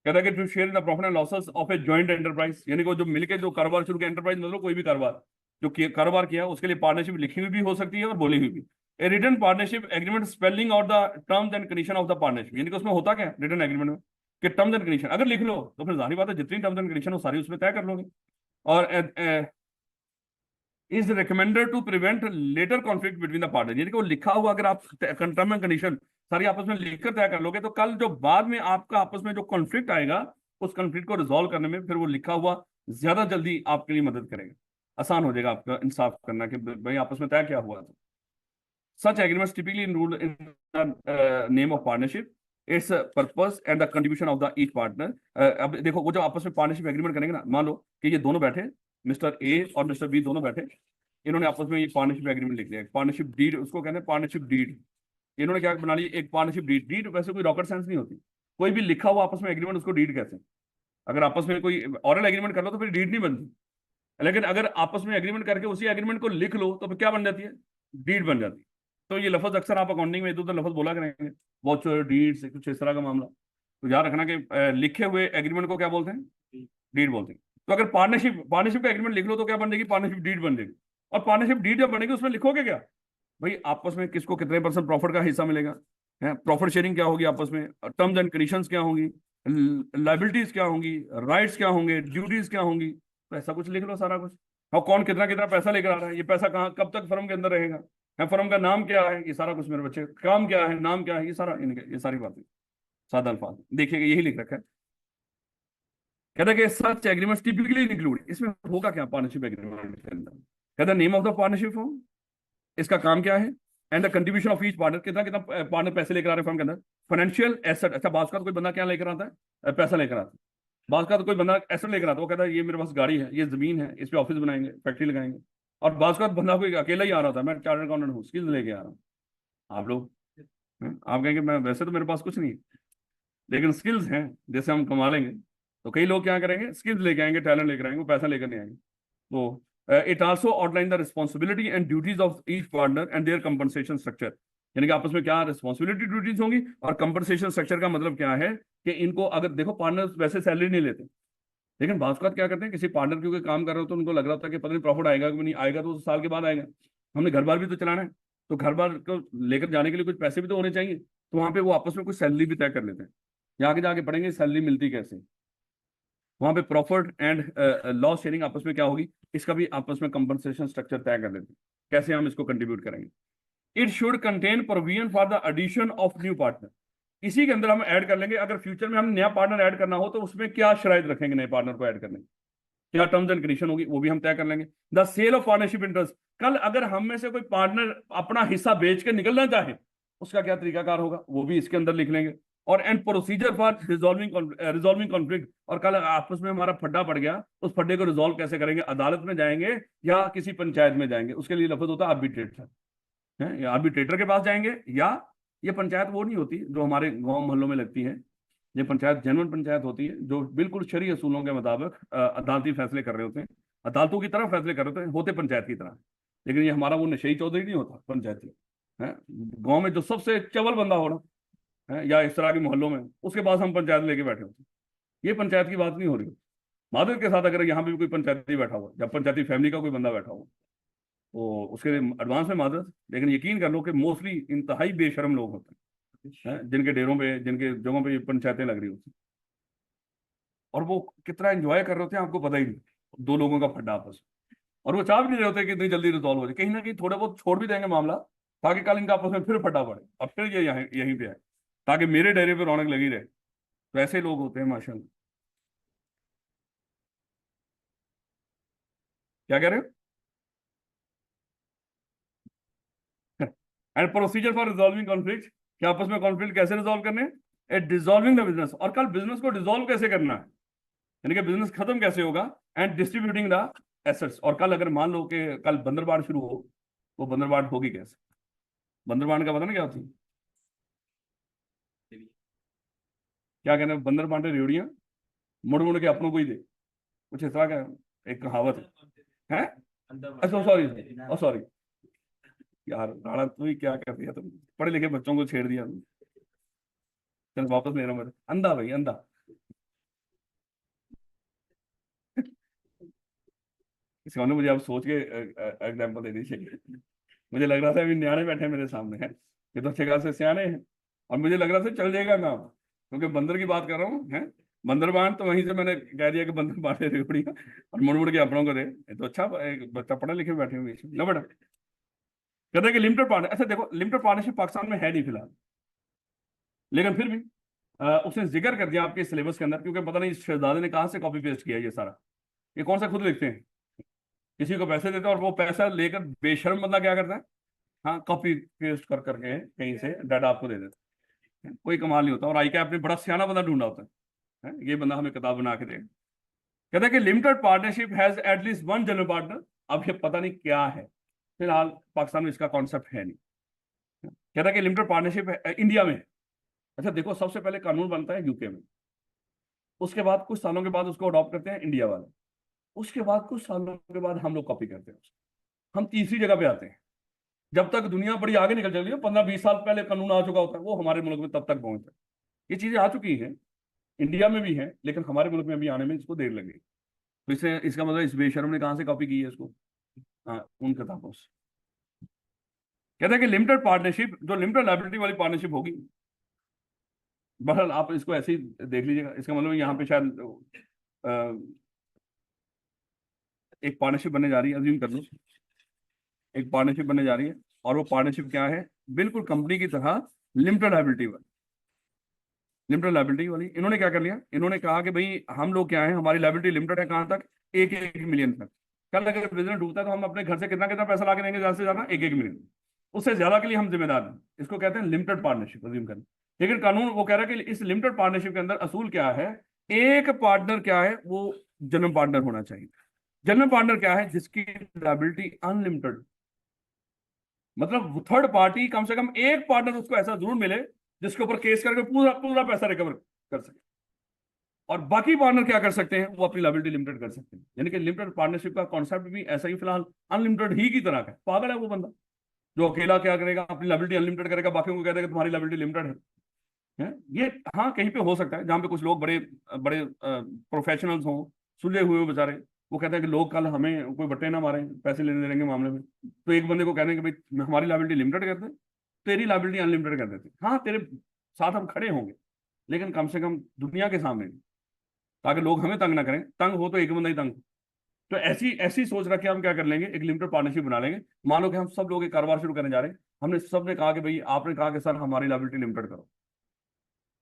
कहता है कि to share in the profit and losses of a joint enterprise, यानी कि जो मिलके जो कारोबार शुरू किया, एंटरप्राइज मतलब कोई भी कारोबार जो कारोबार किया, उसके लिए पार्टनरशिप लिखी हुई भी हो सकती है और बोली हुई भी। A written partnership agreement spelling और the terms and condition of the partnership, यानी कि उसमें होता क्या है रिटन एग्रीमेंट में, कि टर्म्स एंड कंडीशन अगर लिख लो तो फिर जाहिर बात है जितनी टर्म्स एंड कंडीशन हो सारी उसमें तय कर लोगे। और is recommended to prevent later conflict between the partner, यानी कि वो लिखा हुआ अगर आप टर्म एंड कंडीशन सारी आपस में लिखकर तय कर लोगे, तो कल जो बाद में आपका आपस में जो कॉन्फ्लिक्ट आएगा उस कॉन्फ्लिक्ट को रिजॉल्व करने में फिर वो लिखा हुआ ज्यादा जल्दी आपके लिए मदद करेगा, आसान हो जाएगा आपका इंसाफ करना कि भाई आपस में तय क्या हुआ था। Such agreements typically enrolled in the name of partnership, its purpose and the contribution of the each partner. अब देखो वो जो आपस में पार्टनरशिप एग्रीमेंट करेंगे ना, मान लो कि ये दोनों बैठे, मिस्टर ए और मिस्टर बी दोनों बैठे, इन्होंने आपस में ये पार्टनरशिप एग्रीमेंट लिख लिया, पार्टनरशिप डीड उसको कहते हैं, पार्टनरशिप डीड। इन्होंने क्या बना ली, एक पार्टनरशिप डीड। डीड वैसे कोई रॉकेट साइंस नहीं होती, कोई भी लिखा हुआ आपस में एग्रीमेंट उसको डीड कहते हैं। अगर आपस में कोई ऑरल एग्रीमेंट कर लो तो फिर डीड नहीं बनती, लेकिन अगर आपस में एग्रीमेंट करके उसी एग्रीमेंट को लिख लो तो फिर क्या बन जाती है, डीड बन जाती है। तो ये लफ्ज अक्सर आप अकाउंटिंग में इधर उधर लफ्ज बोला करेंगे, वाउचर, डीड्स, कुछ इस तरह का मामला। तो याद रखना कि लिखे हुए एग्रीमेंट को क्या बोलते हैं, डीड बोलते हैं। तो अगर पार्टनरशिप पार्टनरशिप का एग्रीमेंट लिख लो तो क्या बन जाएगी, पार्टनरशिप डीड बन जाएगी। और पार्टनरशिप डीड जब बनेगी उसमें लिखोगे क्या, भाई आपस में किसको कितने % प्रॉफिट का हिस्सा मिलेगा, है प्रॉफिट शेयरिंग क्या होगी आपस में, टर्म्स एंड कंडीशंस क्या होंगी, लाइबिलिटीज क्या होंगी, राइट्स क्या होंगे, ड्यूटीज क्या होंगी, तो ऐसा कुछ लिख लो सारा कुछ। और कौन कितना कितना पैसा लेकर आ रहा है, ये पैसा कहाँ कब तक फर्म के अंदर रहेगा, है फर्म का नाम क्या है, ये सारा कुछ मेरे बच्चे, काम क्या है, नाम क्या है, ये सारा इनके, ये सारी बातें सादा अल्फाज देखिएगा यही लिख रखा है। कहता है कि सच एग्रीमेंट्स टिपिकली इंक्लूड, इसमें होगा क्या पार्टनरशिप एग्रीमेंट के अंदर, कहता है name of the partnership form, इसका काम क्या है, and the contribution of each partner, कितना कितना पार्टनर पैसे लेकर आ रहे हैं फर्म के अंदर, फाइनेंशियल एसेट। अच्छा बात का तो कोई बंदा क्या लेकर आता है, पैसा लेकर आता है, बात का तो कोई बंदा एसेट लेकर आता है, वो कहता है ये मेरे पास गाड़ी है, ये जमीन है, इस पे ऑफिस बनाएंगे, फैक्ट्री लगाएंगे। और बात का बंदा कोई अकेला ही आ रहा था, मैं चार्टर्ड अकाउंटेंट हूँ, स्किल्स लेके आ रहा हूँ। आप लोग आप कहेंगे मैं वैसे तो मेरे पास कुछ नहीं है, लेकिन स्किल्स हैं जैसे हम कमा लेंगे। तो कई लोग क्या करेंगे, स्किल्स लेके आएंगे, टैलेंट लेकर आएंगे, वो पैसा लेकर नहीं आएंगे। तो it also outline the responsibility and duties of each partner and their compensation structure, यानी कि आपस में क्या रिस्पॉन्सिबिलिटी ड्यूटीज होंगी, और कंपनसेशन स्ट्रक्चर का मतलब क्या है कि इनको, अगर देखो पार्टनर्स वैसे सैलरी नहीं लेते, लेकिन बात क्या करते हैं, किसी पार्टनर क्योंकि काम कर रहे हो तो उनको लग रहा था कि पता नहीं प्रॉफिट आएगा कि नहीं आएगा, तो साल के बाद आएगा, हमने घर बार भी तो चलाना है, तो घर बार को लेकर जाने के लिए कुछ पैसे भी तो होने चाहिए, तो वहां पे वो आपस में कुछ सैलरी भी तय कर लेते हैं। यहाँ आगे जाके पढ़ेंगे सैलरी मिलती कैसे, वहां पे प्रॉफिट एंड लॉस शेयरिंग आपस में क्या होगी, इसका भी आपस में कंपनसेशन स्ट्रक्चर तय कर लेते हैं, कैसे हम इसको कंट्रीब्यूट करेंगे। It should contain provision for the addition of new partner, इसी के अंदर हम ऐड कर लेंगे, अगर फ्यूचर में हम नया पार्टनर ऐड करना हो तो उसमें क्या शराइत रखेंगे नए पार्टनर को ऐड करने की, क्या टर्म्स एंड कंडीशन होगी, वो भी हम तय कर लेंगे। The sale of partnership interest, कल अगर हम में से कोई पार्टनर अपना हिस्सा बेच के निकलना चाहे उसका क्या तरीकाकार होगा, वो भी इसके अंदर लिख लेंगे। और and procedure for resolving conflict, और कल आपस में हमारा फड्डा पड़ गया, उस फड्डे को रिजॉल्व कैसे करेंगे, अदालत में जाएंगे या किसी पंचायत में जाएंगे, उसके लिए लफ्ज होता है आर्बिट्रेटर, है आर्बिट्रेटर के पास जाएंगे, या ये पंचायत वो नहीं होती जो हमारे गांव मोहल्लों में लगती है, ये पंचायत जेन्युइन पंचायत होती है जो बिल्कुल शरई असूलों के मुताबिक अदालती फैसले कर रहे होते हैं, अदालतों की तरह फैसले कर रहे होते पंचायत की तरह। लेकिन ये हमारा वो नशई चौधरी नहीं होता पंचायती, है गांव में जो सबसे चवल बंदा हो रहा है या इस तरह के मोहल्लों में, उसके पास हम पंचायत लेके बैठे होते हैं। ये पंचायत की बात नहीं हो रही। मादर के साथ अगर यहाँ पे भी कोई पंचायती बैठा हुआ, या पंचायती फैमिली का कोई बंदा बैठा हुआ, तो उसके लिए एडवांस में मादर, लेकिन यकीन कर लो कि मोस्टली इंतहाई बेशरम लोग होते हैं, जिनके डेरों पे, जिनके जगहों पे ये पंचायतें लग रही होती, और वो कितना एंजॉय कर रहे होते हैं आपको पता ही नहीं, दो लोगों का फड्डा आपस में, और वो चाह भी नहीं रहे होते कि इतनी जल्दी रिजॉल्व हो जाए, कहीं ना कहीं थोड़े बहुत छोड़ भी देंगे मामला, ताकि कल इनका आपस में फिर फड्डा पड़े और फिर ये यहीं पे आए, ताकि मेरे डेरे पे रौनक लगी रहे। तो ऐसे लोग होते हैं माशाल्लाह। क्या कह रहे हो? And procedure for resolving conflict, कि आपस में कॉन्फ्लिक्ट कैसे रिजॉल्व करने, एट डिसॉल्विंग द बिजनेस, और कल बिजनेस को डिसॉल्व कैसे करना है, यानी कि बिजनेस खत्म कैसे होगा, एंड डिस्ट्रीब्यूटिंग द एसेट्स। और कल अगर मान लो कि कल बंदरबांट शुरू हो, तो बंदरबांट होगी कैसे, बंदरबांट का पता ना क्या होती है, क्या कहते हैं, बंदरबांट रेवड़ियां मुड़ मुड़ के अपनों को ही दे, कुछ इस तरह का एक कहावत है। अच्छा सॉरी, ओ सॉरी यार, राणा तू ही क्या कर दिया तुम, पढ़े लिखे बच्चों को छेड़ दिया तुम। चल वापस ले रहा हूँ मैं, अंधा भाई अंधा। इसका मतलब मुझे आप सोच के एग्जाम्पल दे दीजिए। मुझे लग रहा था अभी न्याणे बैठे मेरे सामने हैं, ये तो अच्छे खासे सियाने हैं, और मुझे लग रहा था चल जाएगा काम, क्योंकि बंदर की बात कर रहा हूँ, है बंदरबान, तो वहीं से मैंने कह दिया कि बंदर बांटे रेवड़ियां और मुड़ मुड़ के अपनों को दे। ये तो अच्छा एक बच्चा पढ़े लिखे बैठे हुए ना बेटा। कहते हैं कि लिमिटेड पार्टनर, अच्छा देखो लिमिटेड पार्टनरशिप पाकिस्तान में है नहीं फिलहाल, लेकिन फिर भी उसने जिक्र कर दिया आपके सिलेबस के अंदर, क्योंकि पता नहीं इस शहजादे ने कहाँ से कॉपी पेस्ट किया ये सारा। ये कौन सा खुद लिखते हैं, किसी को पैसे देते हैं और वो पैसा लेकर बेशर्म बंदा क्या करता है, हाँ कॉपी पेस्ट कर करके कहीं से डाटा आपको दे देता है। कोई कमाल नहीं होता। और आई कैप ने बड़ा सियाना बंदा ढूंढा होता है, ये बंदा हमें किताब बना के दे। कहता है कि limited partnership has at least one general partner. अब ये पता नहीं क्या है, फिलहाल पाकिस्तान में इसका कॉन्सेप्ट है नहीं। कहता है कि लिमिटेड पार्टनरशिप इंडिया में, अच्छा देखो सबसे पहले कानून बनता है यूके में, उसके बाद कुछ सालों के बाद उसको अडॉप्ट करते हैं इंडिया वाले, उसके बाद कुछ सालों के बाद हम लोग कॉपी करते हैं उसको। हम तीसरी जगह पे आते हैं। जब तक दुनिया बड़ी आगे निकल चली है, 15-20 साल पहले कानून आ चुका होता है, वो हमारे मुल्क में तब तक पहुंचता है। ये चीजें आ चुकी हैं, इंडिया में भी है, लेकिन हमारे मुल्क में अभी आने में इसको देर लगेगी। तो इससे इसका मतलब इस बेशर्म ने कहां से कॉपी की है इसको, हाँ उन किताबों से। कहता है कि लिमिटेड पार्टनरशिप, जो लिमिटेड लायबिलिटी वाली पार्टनरशिप होगी, बहरहाल आप इसको ऐसे ही देख लीजिएगा। इसका मतलब यहाँ पे शायद एक पार्टनरशिप बनने जा रही है, अज्यूम कर लो एक पार्टनरशिप बनने जा रही है, और वो पार्टनरशिप क्या है, बिल्कुल कंपनी की तरह लिमिटेड लायबिलिटी वाली। लिमिटेड लायबिलिटी वाली इन्होंने क्या कर लिया, इन्होंने कहा कि भाई हम लोग क्या है, हमारी लायबिलिटी लिमिटेड है कहां तक, 1-1 मिलियन तक। कल अगर बिजनेस डूबता है तो हम अपने घर से कितना कितना पैसा ला के देंगे, ज्यादा से ज्यादा 1-1 मिलियन। उससे ज्यादा के लिए हम जिम्मेदार हैं। इसको कहते हैं लिमिटेड पार्टनरशिप, अज्यूम करें। लेकिन कानून वो कह रहा है कि इस लिमिटेड पार्टनरशिप के अंदर असूल क्या है, एक पार्टनर क्या है, वो जनरल पार्टनर होना चाहिए। जनरल पार्टनर क्या है, जिसकी लायबिलिटी अनलिमिटेड, मतलब थर्ड पार्टी कम से कम एक पार्टनर उसको ऐसा जरूर मिले जिसके ऊपर केस करके पूरा पूरा पैसा रिकवर कर सके। और बाकी पार्टनर क्या कर सकते हैं, वो अपनी लायबिलिटी लिमिटेड कर सकते हैं। यानी कि लिमिटेड पार्टनरशिप का कॉन्सेप्ट भी ऐसा ही फिलहाल अनलिमिटेड ही की तरह का है। पागल है वो बंदा जो अकेला क्या करेगा, अपनी लायबिलिटी अनलिमिटेड करेगा, बाकियों को कह देगा तुम्हारी लायबिलिटी लिमिटेड है। ये हाँ कहीं पे हो सकता है जहां पे कुछ लोग बड़े बड़े प्रोफेशनल्स हों, सुलझे हुए हो बेचारे, वो कहते हैं कि लोग कल हमें कोई बट्टे ना मारें पैसे लेने देने के मामले में, तो एक बंदे को कहने कि भाई हमारी लायबिलिटी लिमिटेड कर दे, तेरी लायबिलिटी अनलिमिटेड कर देते, हाँ तेरे साथ हम खड़े होंगे, लेकिन कम से कम दुनिया के सामने नहीं, ताकि लोग हमें तंग ना करें। तंग हो तो एक बंदा ही तंग हो। तो ऐसी ऐसी सोच रख के हम क्या कर लेंगे, एक लिमिटेड पार्टनरशिप बना लेंगे। मान लो कि हम सब लोग एक कारोबार शुरू करने जा रहे हैं, हमने सबने कहा कि भाई, आपने कहा कि सर हमारी लायबिलिटी लिमिटेड करो,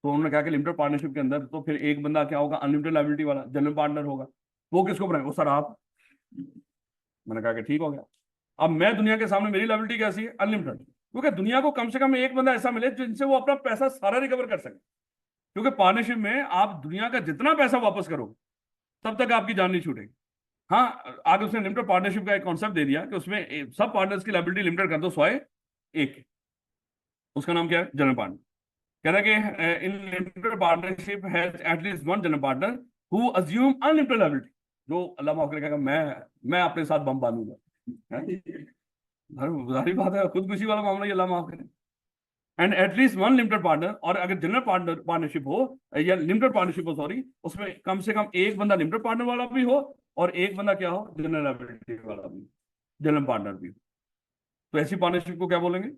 तो उन्होंने कहा कि लिमिटेड पार्टनरशिप के अंदर तो फिर एक बंदा क्या होगा, अनलिमिटेड लायबिलिटी वाला जनरल पार्टनर होगा। वो किसको बनाएगा, वो सर आप। मैंने कहा कि ठीक हो गया। अब मैं दुनिया के सामने मेरी लायबिलिटी कैसी है, अनलिमिटेड, क्योंकि दुनिया को कम से कम एक बंदा ऐसा मिले जिनसे वो अपना पैसा सारा रिकवर कर सके। क्योंकि पार्टनरशिप में आप दुनिया का जितना पैसा वापस करोगे तब तक आपकी जान नहीं छूटेगी। हाँ आगे उसने लिमिटेड पार्टनरशिप का एक कॉन्सेप्ट दे दिया कि उसमें सब पार्टनर्स की लायबिलिटी लिमिटेड कर दो, स्वाय एक, उसका नाम क्या है, जनरल पार्टनर। कह रहा है कि in limited partnership has at least one general partner who assume unlimited liability, जो अल्लाह माफ करेगा मैं अपने साथ बम बांधूंगा, जाहिर बात है खुदकुशी वाला मामला, ये अल्लाह माफ करे। And at least one limited partner, और अगर जनरल पार्टनर पार्टनरशिप हो या लिमिटेड पार्टनरशिप हो, सॉरी, उसमें कम से कम एक बंदा लिमिटेड पार्टनर वाला भी हो और एक बंदा क्या हो, जनरल लायबिलिटी वाला भी, जनरल पार्टनर भी हो। तो ऐसी पार्टनरशिप को क्या बोलेंगे,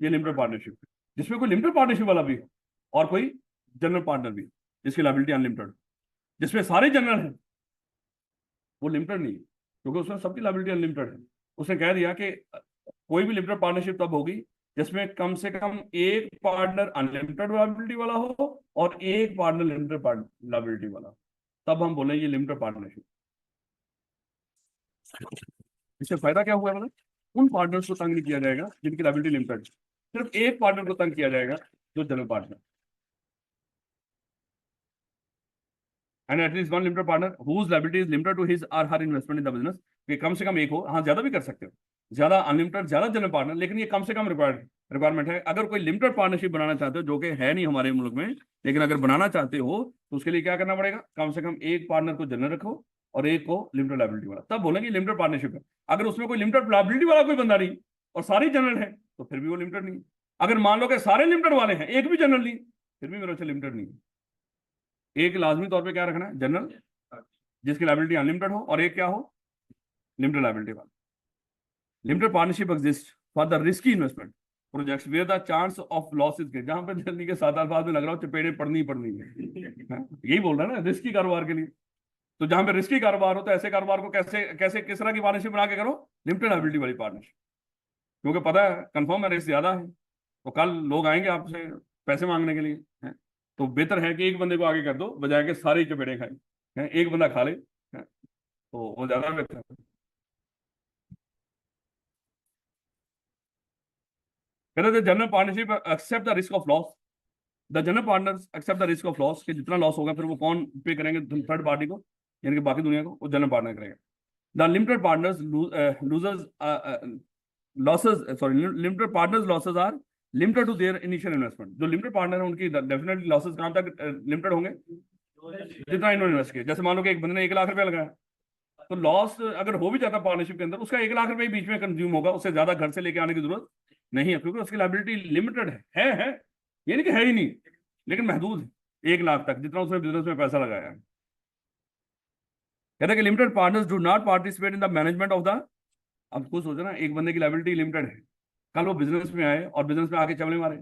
ये लिमिटेड पार्टनरशिप, जिसमें कोई लिमिटेड पार्टनरशिप वाला भी हो और कोई जनरल पार्टनर भी, जिसकी लायबिलिटी अनलिमिटेड, जिसमें सारे जनरल हैं, वो लिमिटेड नहीं है, क्योंकि उसमें सबकी लायबिलिटी अनलिमिटेड है। उसने कह दिया कि कोई भी लिमिटेड पार्टनरशिप तब होगी जिसमें कम से कम एक पार्टनर अनलिमिटेड लायबिलिटी वाला हो और एक पार्टनर लिमिटेड लायबिलिटी वाला, तब हम बोले ये लिमिटेड पार्टनरशिप। इससे फायदा क्या हुआ, मतलब उन पार्टनर्स को तंग नहीं किया जाएगा जिनकी लायबिलिटी लिमिटेड, सिर्फ एक पार्टनर को तंग किया जाएगा जो general partner. And at least one limited partner whose liability is limited to his और her investment in the business, कि कम से कम एक हो, हाँ ज्यादा भी कर सकते हो, ज्यादा अनलिमिटेड ज्यादा जनरल पार्टनर, लेकिन ये कम से कम रिक्वायरमेंट है। अगर कोई लिमिटेड पार्टनरशिप बनाना चाहते हो, जो कि है नहीं हमारे मुल्क में, लेकिन अगर बनाना चाहते हो तो उसके लिए क्या करना पड़ेगा, कम से कम एक पार्टनर को जनरल रखो और एक को लिमिटेड लायबिलिटी वाला, तब बोलेंगे लिमिटेड पार्टनरशिप है। अगर उसमें कोई लिमिटेड लायबिलिटी वाला कोई बंदा नहीं और सारी जनरल है, तो फिर भी वो लिमिटेड नहीं। अगर मान लो कि सारे लिमिटेड वाले हैं, एक भी जनरल नहीं, फिर भी मेरे से लिमिटेड नहीं। एक लाजमी तौर पे क्या रखना है, जनरल जिसकी लायबिलिटी अनलिमिटेड हो, और एक क्या हो, लिमिटेड लायबिलिटी वाला। Limited partnership exist for the risky investment projects where the chance of losses के, जहां पे जल्दी के 7 अल्फाज में लग रहा हो चपेड़े पड़नी ही पड़नी है, यही बोल रहा है ना, रिस्की कारोबार के लिए। तो जहां पे रिस्की कारोबार हो, तो ऐसे कारोबार को कैसे कैसे किस तरह की पार्टनरशिप बना के करो, लिमिटेड लायबिलिटी वाली पार्टनरशिप, क्योंकि पता है कंफर्म है रिस्क ज्यादा है, तो कल लोग आएंगे आपसे पैसे मांगने के लिए, है? तो बेहतर है कि एक बंदे को आगे कर दो बजाय के सारे ही चपेड़े खाए, हैं, एक बंदा खा ले, हैं, तो वो ज्यादा बेहतर है। कहते थे general partnership accept the risk of loss, the general partners accept the risk of loss, कि जितना लॉस होगा फिर वो कौन पे करेंगे, थर्ड पार्टी को, यानी कि बाकी दुनिया को, वो जनरल पार्टनर करेंगे। The limited partners losers losses, sorry, limited partners losses are limited to their initial investment. जो लिमिटेड पार्टनर है उनकी डेफिनेटली लॉसेस कहां तक लिमिटेड होंगे, जितना इन्होंने इन्वेस्ट किया। जैसे मान लो कि एक बंदे ने 1 लाख रुपया लगाया, तो लॉस अगर हो भी जाता पार्टनरशिप के अंदर, उसका 1 लाख रुपये बीच में कंज्यूम होगा, उससे ज्यादा घर से लेके आने की जरूरत नहीं है, क्योंकि उसकी लाइबिलिटी लिमिटेड है, ये नहीं कि है ही नहीं, लेकिन महदूद है 1 लाख तक, जितना उसने बिजनेस में पैसा लगाया है। कहते हैं कि limited partners do not participate in the management of the, अब खुद सोचो ना, एक बंदे की लाइबिलिटी लिमिटेड है, कल वो बिजनेस में आए और बिजनेस में आके चमड़े मारे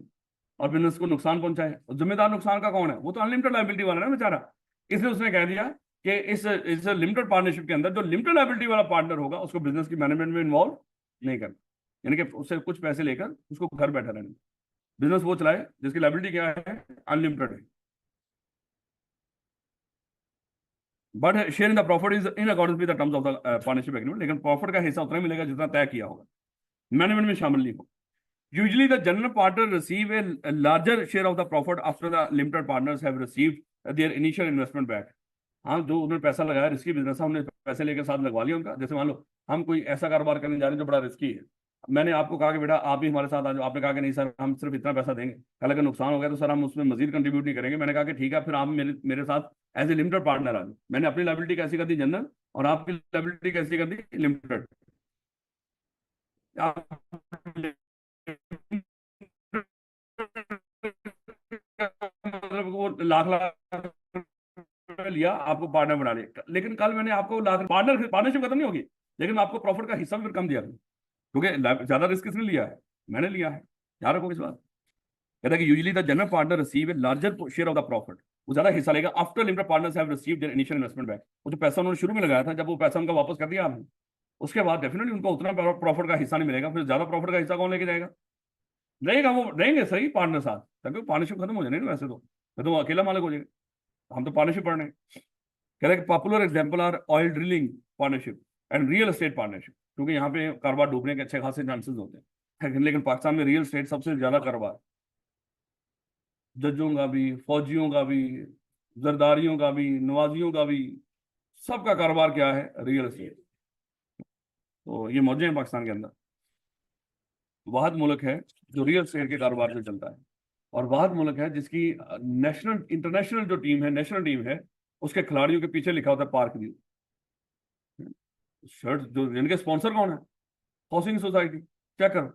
और बिजनेस को नुकसान पहुंचाए, और जिम्मेदार नुकसान का कौन है, वो तो अनलिमिटेड लाइबिलिटी वाला है ना बेचारा। इसलिए उसने कह दिया कि इस लिमिटेड पार्टनरशिप के अंदर जो लिमिटेड लाइबिलिटी वाला पार्टनर होगा उसको बिजनेस की मैनेजमेंट में इन्वॉल्व नहीं करना, यानी कि उससे कुछ पैसे लेकर उसको घर बैठा रहना, बिजनेस वो चलाए जिसकी लाइबिलिटी क्या है, अनलिमिटेड है, but share in the profit is in accordance with the terms of the partnership agreement, लेकिन प्रॉफिट का हिस्सा उतना मिलेगा जितना तय किया होगा, मैनेजमेंट में शामिल नहीं हो। Usually, the general partner receive a larger share of the profit after the limited partners have received their initial investment back. हाँ, जो उन्होंने पैसा लगाया, रिस्की बिजनेस है, हमने पैसे लेकर साथ लगवा लिया उनका। जैसे मान लो हम कोई ऐसा कारोबार करने जा रहे हैं जो बड़ा रिस्की है, मैंने आपको कहा कि बेटा आप भी हमारे साथ आ जाओ, आपने कहा कि नहीं सर हम सिर्फ इतना पैसा देंगे, कल अगर नुकसान हो गया तो सर हम उसमें मजीद कंट्रीब्यूट नहीं करेंगे। मैंने कहा कि ठीक है, फिर आप मेरे साथ एज ए लिमिटेड पार्टनर आ जाओ। मैंने अपनी लाइबिलिटी कैसी कर दी जनरल, और आपकी लाइबिलिटी कैसी कर दी लिमिटेड। मतलब वो लाख लाख रुपए लिया, आपको पार्टनर बना लिया, लेकिन कल मैंने आपको लाख, पार्टनर पार्टनरशिप खत्म नहीं होगी, लेकिन आपको प्रॉफिट का हिस्सा भी फिर कम दिया, क्योंकि ज्यादा रिस्क किसने लिया है, मैंने लिया है। याद रखो इस बात। कहता है कि usually the general partner receive a larger share of the profit, वो ज्यादा हिस्सा लेगा after limited partners have received there initial investment back. वो जो पैसा उन्होंने शुरू में लगाया था, जब वो पैसा उनका वापस कर दिया आपने, उसके बाद डेफिनेटली उनको उतना प्रॉफिट का हिस्सा नहीं मिलेगा, फिर ज्यादा प्रॉफिट का हिस्सा कौन लेके जाएगा, रहेगा वो, रहेंगे सही पार्टनर साथ, ताकि पार्टनरशिप खत्म हो जाए ना, वैसे तो वो अकेला मालिक हो जाएगा। हम तो पार्टनरशिप पढ़ रहे हैं। कह रहे हैं popular example are oil drilling partnership and real estate partnership, क्योंकि यहाँ पे कारोबार डूबने के अच्छे खासे चांसेस होते हैं, लेकिन पाकिस्तान में रियल एस्टेट सबसे ज्यादा कारोबार, जजों का भी, फौजियों का भी, जरदारियों का भी, नवाजियों का भी, सबका कारोबार क्या है, रियल एस्टेट। तो ये मौजूद है पाकिस्तान के अंदर, वाहद मुल्क है जो रियल एस्टेट के कारोबार से चलता है, और वाहद मुल्क है जिसकी नेशनल इंटरनेशनल जो टीम है, नेशनल टीम है, उसके खिलाड़ियों के पीछे लिखा होता है पार्क व्यू। शर्ट जो इनके स्पॉन्सर कौन है, हाउसिंग सोसाइटी, चेक करो।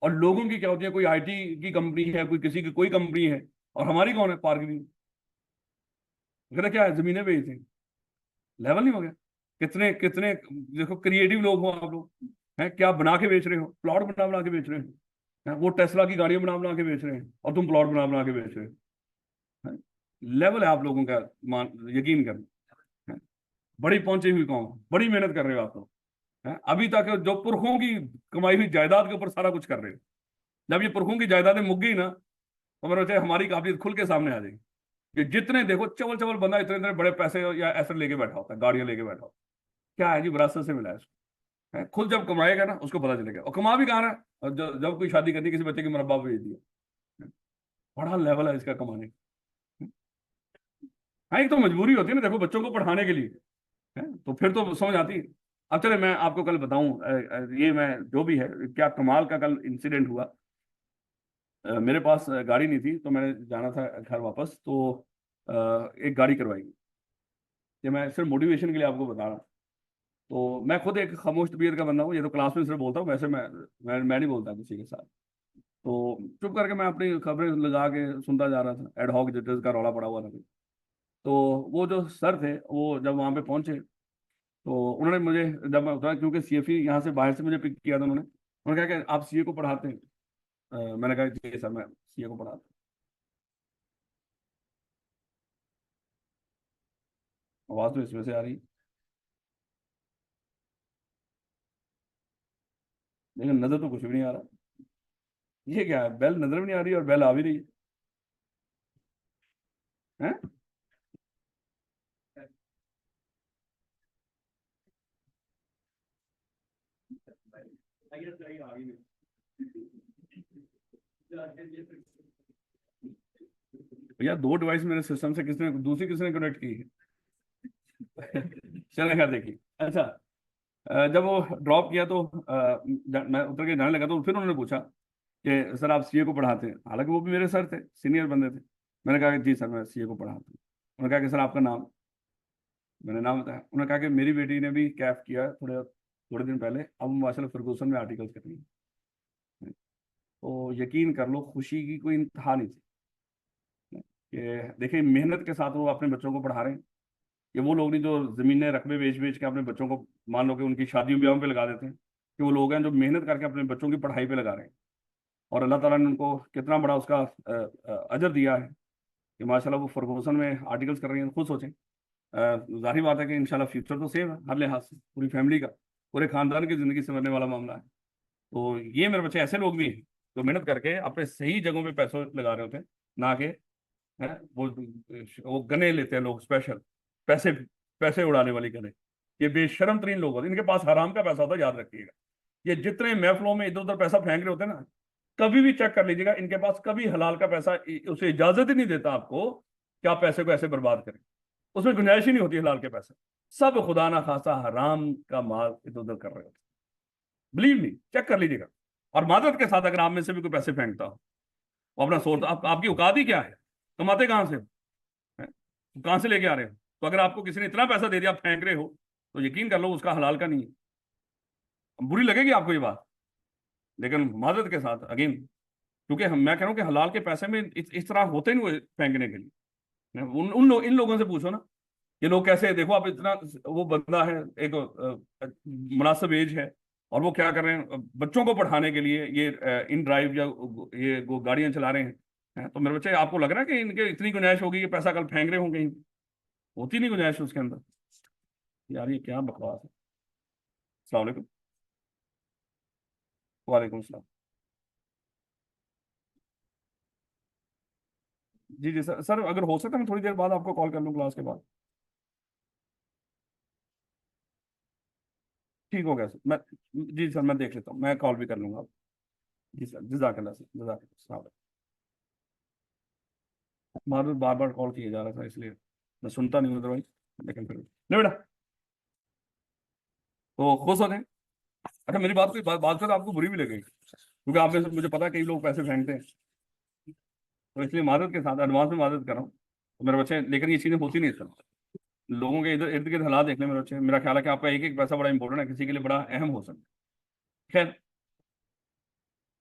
और लोगों की क्या होती है, कोई आईटी की कंपनी है, कोई किसी की कोई कंपनी है, और हमारी कौन है, पार्क व्यू। अगर क्या है, जमीनें बेचते हैं, लेवल नहीं हो गया। कितने कितने देखो क्रिएटिव लोग हो आप लोग, हैं, क्या बना के बेच रहे हो, प्लॉट बना बना के बेच रहे हो, हैं, वो टेस्ला की गाड़ियां बना बना के बेच रहे हैं और तुम प्लॉट बना बना के बेच रहे हो। लेवल है आप लोगों का, मान यकीन कर, बड़ी पहुंची हुई कौम, बड़ी मेहनत कर रहे हो आप लोग, हैं? अभी तक जो पुरखों की कमाई हुई जायदाद के ऊपर सारा कुछ कर रहे हो। जब ये पुरखों की जायदादें मुक गई ना, तो मेरे होते हमारी काबिलियत खुल के सामने आ जाएगी। कि जितने देखो चवल चवल बंदा इतने इतने बड़े पैसे या ऐसे लेके बैठा होता है, गाड़ियां लेके बैठा होता है, क्या है जी, विरासत से मिला है इसको, हैं? खुद जब कमाएगा ना उसको पता चलेगा, और कमा भी कहाँ रहा है, और जब कोई शादी करनी, किसी बच्चे की मुरब्बा भेज दिया, हैं? बड़ा लेवल है इसका कमाने का। हाँ, एक तो मजबूरी होती है ना, देखो बच्चों को पढ़ाने के लिए, है तो फिर तो समझ आती है। अब चले मैं आपको कल बताऊं, ये मैं जो भी है, क्या कमाल का कल इंसिडेंट हुआ। मेरे पास गाड़ी नहीं थी, तो मैंने जाना था घर वापस, तो एक गाड़ी करवाई। ये मैं सिर्फ मोटिवेशन के लिए आपको बता रहा हूँ। तो मैं खुद एक खामोश तबीयत का बंदा हूँ, ये तो क्लास में सिर्फ बोलता हूँ, वैसे मैं नहीं बोलता किसी के साथ। तो चुप करके मैं अपनी खबरें लगा के सुनता जा रहा था, एड हॉक जिस का रौला पड़ा हुआ था। तो वो जो सर थे, वो जब वहाँ पे पहुंचे, तो उन्होंने मुझे, जब मैं उतरा, क्योंकि सीएफई यहाँ से बाहर से मुझे पिक किया था उन्होंने कहा कि आप सीए को पढ़ाते हैं। मैंने कहा जी सर मैं सीए को पढ़ाता हूँ। आवाज़ तो इसमें से आ रही है, लेकिन नज़र तो कुछ भी नहीं आ रहा। ये क्या है, बेल नज़र भी नहीं आ रही और बेल आ भी रही है। हैं? भैया दो डिवाइस मेरे सिस्टम से किसने दूसरी किसने कनेक्ट की है? चलेगा, देखिए। अच्छा, जब वो ड्रॉप किया तो मैं उतर के जाने लगा तो फिर उन्होंने पूछा कि सर आप सीए को पढ़ाते हैं, हालांकि वो भी मेरे सर थे, सीनियर बंदे थे। मैंने कहा कि जी सर मैं सीए को पढ़ाता हूँ। उन्होंने कहा कि सर आपका नाम? मैंने नाम बताया। उन्होंने कहा कि मेरी बेटी ने भी कैफ किया है थोड़े थोड़े दिन पहले, अब वो माशाल्लाह फर्गूसन में आर्टिकल्स कर रही है। तो यकीन कर लो खुशी की कोई इंतहा नहीं थी कि देखिए मेहनत के साथ वो अपने बच्चों को पढ़ा रहे हैं। ये वो लोग नहीं जो जमीनें रकबे बेच बेच के अपने बच्चों को मान लो कि उनकी शादियों ब्याहों पे लगा देते हैं, कि वो लोग हैं जो मेहनत करके अपने बच्चों की पढ़ाई पे लगा रहे हैं। और अल्लाह ताला ने उनको कितना बड़ा उसका अजर दिया है कि माशाल्लाह वो फर्गूसन में आर्टिकल्स कर रही हैं। खुद सोचें, जाहिर बात है कि इंशाल्लाह फ्यूचर तो सेव है हर लिहाज से, पूरी फैमिली का, पूरे खानदान की जिंदगी संवरने वाला मामला है। तो ये मेरे बच्चे ऐसे लोग भी हैं जो मेहनत करके अपने सही जगहों पे पैसों लगा रहे होते हैं, ना कि हैं, वो गने लेते हैं लोग स्पेशल, पैसे पैसे उड़ाने वाली गने। ये बेशर्म तरीन लोग होते हैं, इनके पास हराम का पैसा होता है, याद रखिएगा। ये जितने महफिलों में इधर उधर पैसा फेंक रहे होते हैं ना, कभी भी चेक कर लीजिएगा, इनके पास कभी हलाल का पैसा उसे इजाजत ही नहीं देता आपको कि आप पैसे को ऐसे बर्बाद करें। उसमें गुंजाइश ही नहीं होती हलाल के पैसे। सब खुदा ना खासा हराम का माल इधर उधर कर रहे होते हैं। बिलीव नहीं, चेक कर लीजिएगा। और मादरत के साथ अगर आप में से भी कोई पैसे फेंकता हो, वो अपना सोर्स, आपकी औकात ही क्या है? कमाते कहाँ से हो? हैं? कहाँ से लेके आ रहे हो? तो अगर आपको किसी ने इतना पैसा दे दिया आप फेंक रहे हो, तो यकीन कर लो उसका हलाल का नहीं है। बुरी लगेगी आपको ये बात, लेकिन मादरत के साथ अगेन, क्योंकि मैं कह रहा हूँ कि हलाल के पैसे में इस तरह होते नहीं हुए फेंकने के लिए। इन लोगों से पूछो ना, ये लोग कैसे, देखो आप इतना, वो बंदा है एक मुनासिब एज है, और वो क्या कर रहे हैं बच्चों को पढ़ाने के लिए, ये इन ड्राइव या ये वो गाड़ियां चला रहे हैं। तो मेरे बच्चे, आपको लग रहा है कि इनके इतनी गुंजाइश होगी कि पैसा कल फेंक रहे होंगे कहीं? होती नहीं गुंजाइश उसके अंदर। यार ये क्या बकवास है। अस्सलाम वालेकुम। वालेकुम सलाम। जी जी सर, सर अगर हो सकता है मैं थोड़ी देर बाद आपको कॉल कर लूँ क्लास के बाद। ठीक हो गया सर, मैं, जी सर मैं देख लेता हूँ, मैं कॉल भी कर लूंगा। जी सर, जजाकल्ला सर, जजाकल्ला। बार बार कॉल किया जा रहा था इसलिए मैं सुनता नहीं हूँ अदरवाइज, लेकिन फिर नहीं बेटा। तो खुश हो जाए। अच्छा मेरी बात कोई बात कर आपको बुरी भी लगेगी, क्योंकि आप में से मुझे पता है कई लोग पैसे फेंकते हैं, तो इसलिए मादत के साथ एडवांस में मादत कर रहा हूँ। तो मेरे बच्चे, लेकिन ये चीज़ें होती नहीं सर। लोगों के इधर इर्द गिर्द हालात देख लें मेरे बच्चे, मेरा ख्याल है कि आपका एक एक पैसा बड़ा इंपॉर्टेंट है, किसी के लिए बड़ा अहम हो सकता है। खैर,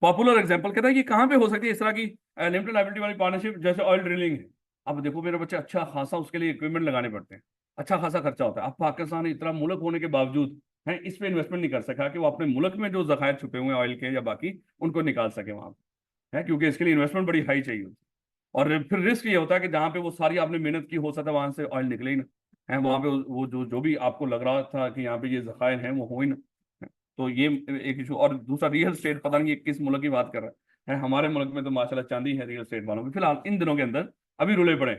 पॉपुलर एग्जांपल कहता है कि कहाँ पे हो सकती है इस तरह की लिमिटेड लायबिलिटी वाली पार्टनरशिप, जैसे ऑयल ड्रिलिंग है। अब देखो मेरे बच्चे, अच्छा खासा उसके लिए इक्विपमेंट लगाने पड़ते हैं, अच्छा खासा खर्चा होता है। अब पाकिस्तान इतना मुल्क होने के बावजूद है इस पे इन्वेस्टमेंट नहीं कर सका कि वो अपने मुल्क में जो जखायर छुपे हुए हैं ऑयल के या बाकी, उनको निकाल सके वहां पे, है क्योंकि इसके लिए इन्वेस्टमेंट बड़ी हाई चाहिए होती है। और फिर रिस्क ये होता है कि जहाँ पे वो सारी आपने मेहनत की, हो सकता है वहां से ऑयल निकले ही ना, है वहां पे वो जो जो भी आपको लग रहा था कि यहाँ पे ये जखायर हैं वो हो ही ना। तो ये एक इशू। और दूसरा रियल स्टेट, पता नहीं ये किस मुल्क की बात कर रहा है, हमारे मुल्क में तो माशाल्लाह चांदी है रियल स्टेट वालों की फिलहाल इन दिनों के अंदर, अभी रुले पड़े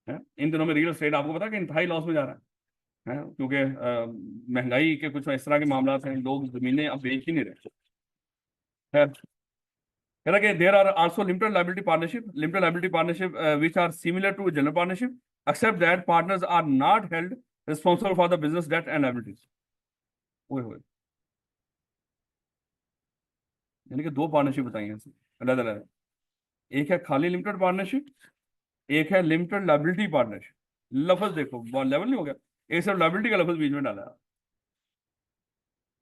हैं। इन दिनों में रियल स्टेट आपको पता है कि इंतहाई लॉस में जा रहा है, क्योंकि महंगाई के कुछ इस तरह के मामला हैं, लोग जमीनें अब बेच ही नहीं रहे। खैर, कह रहा कि there are also limited liability partnership which are similar to general partnership, except that partners are not held responsible for the business debt and liabilities. ओए होए, यानी कि दो पार्टनरशिप बताई हैं अलग अलग। एक है खाली लिमिटेड पार्टनरशिप, एक है लिमिटेड लाइबिलिटी पार्टनरशिप। लफ्ज देखो लेवल नहीं हो गया, एक सिर्फ लाइबिलिटी का लफ्ज बीच में डाला है।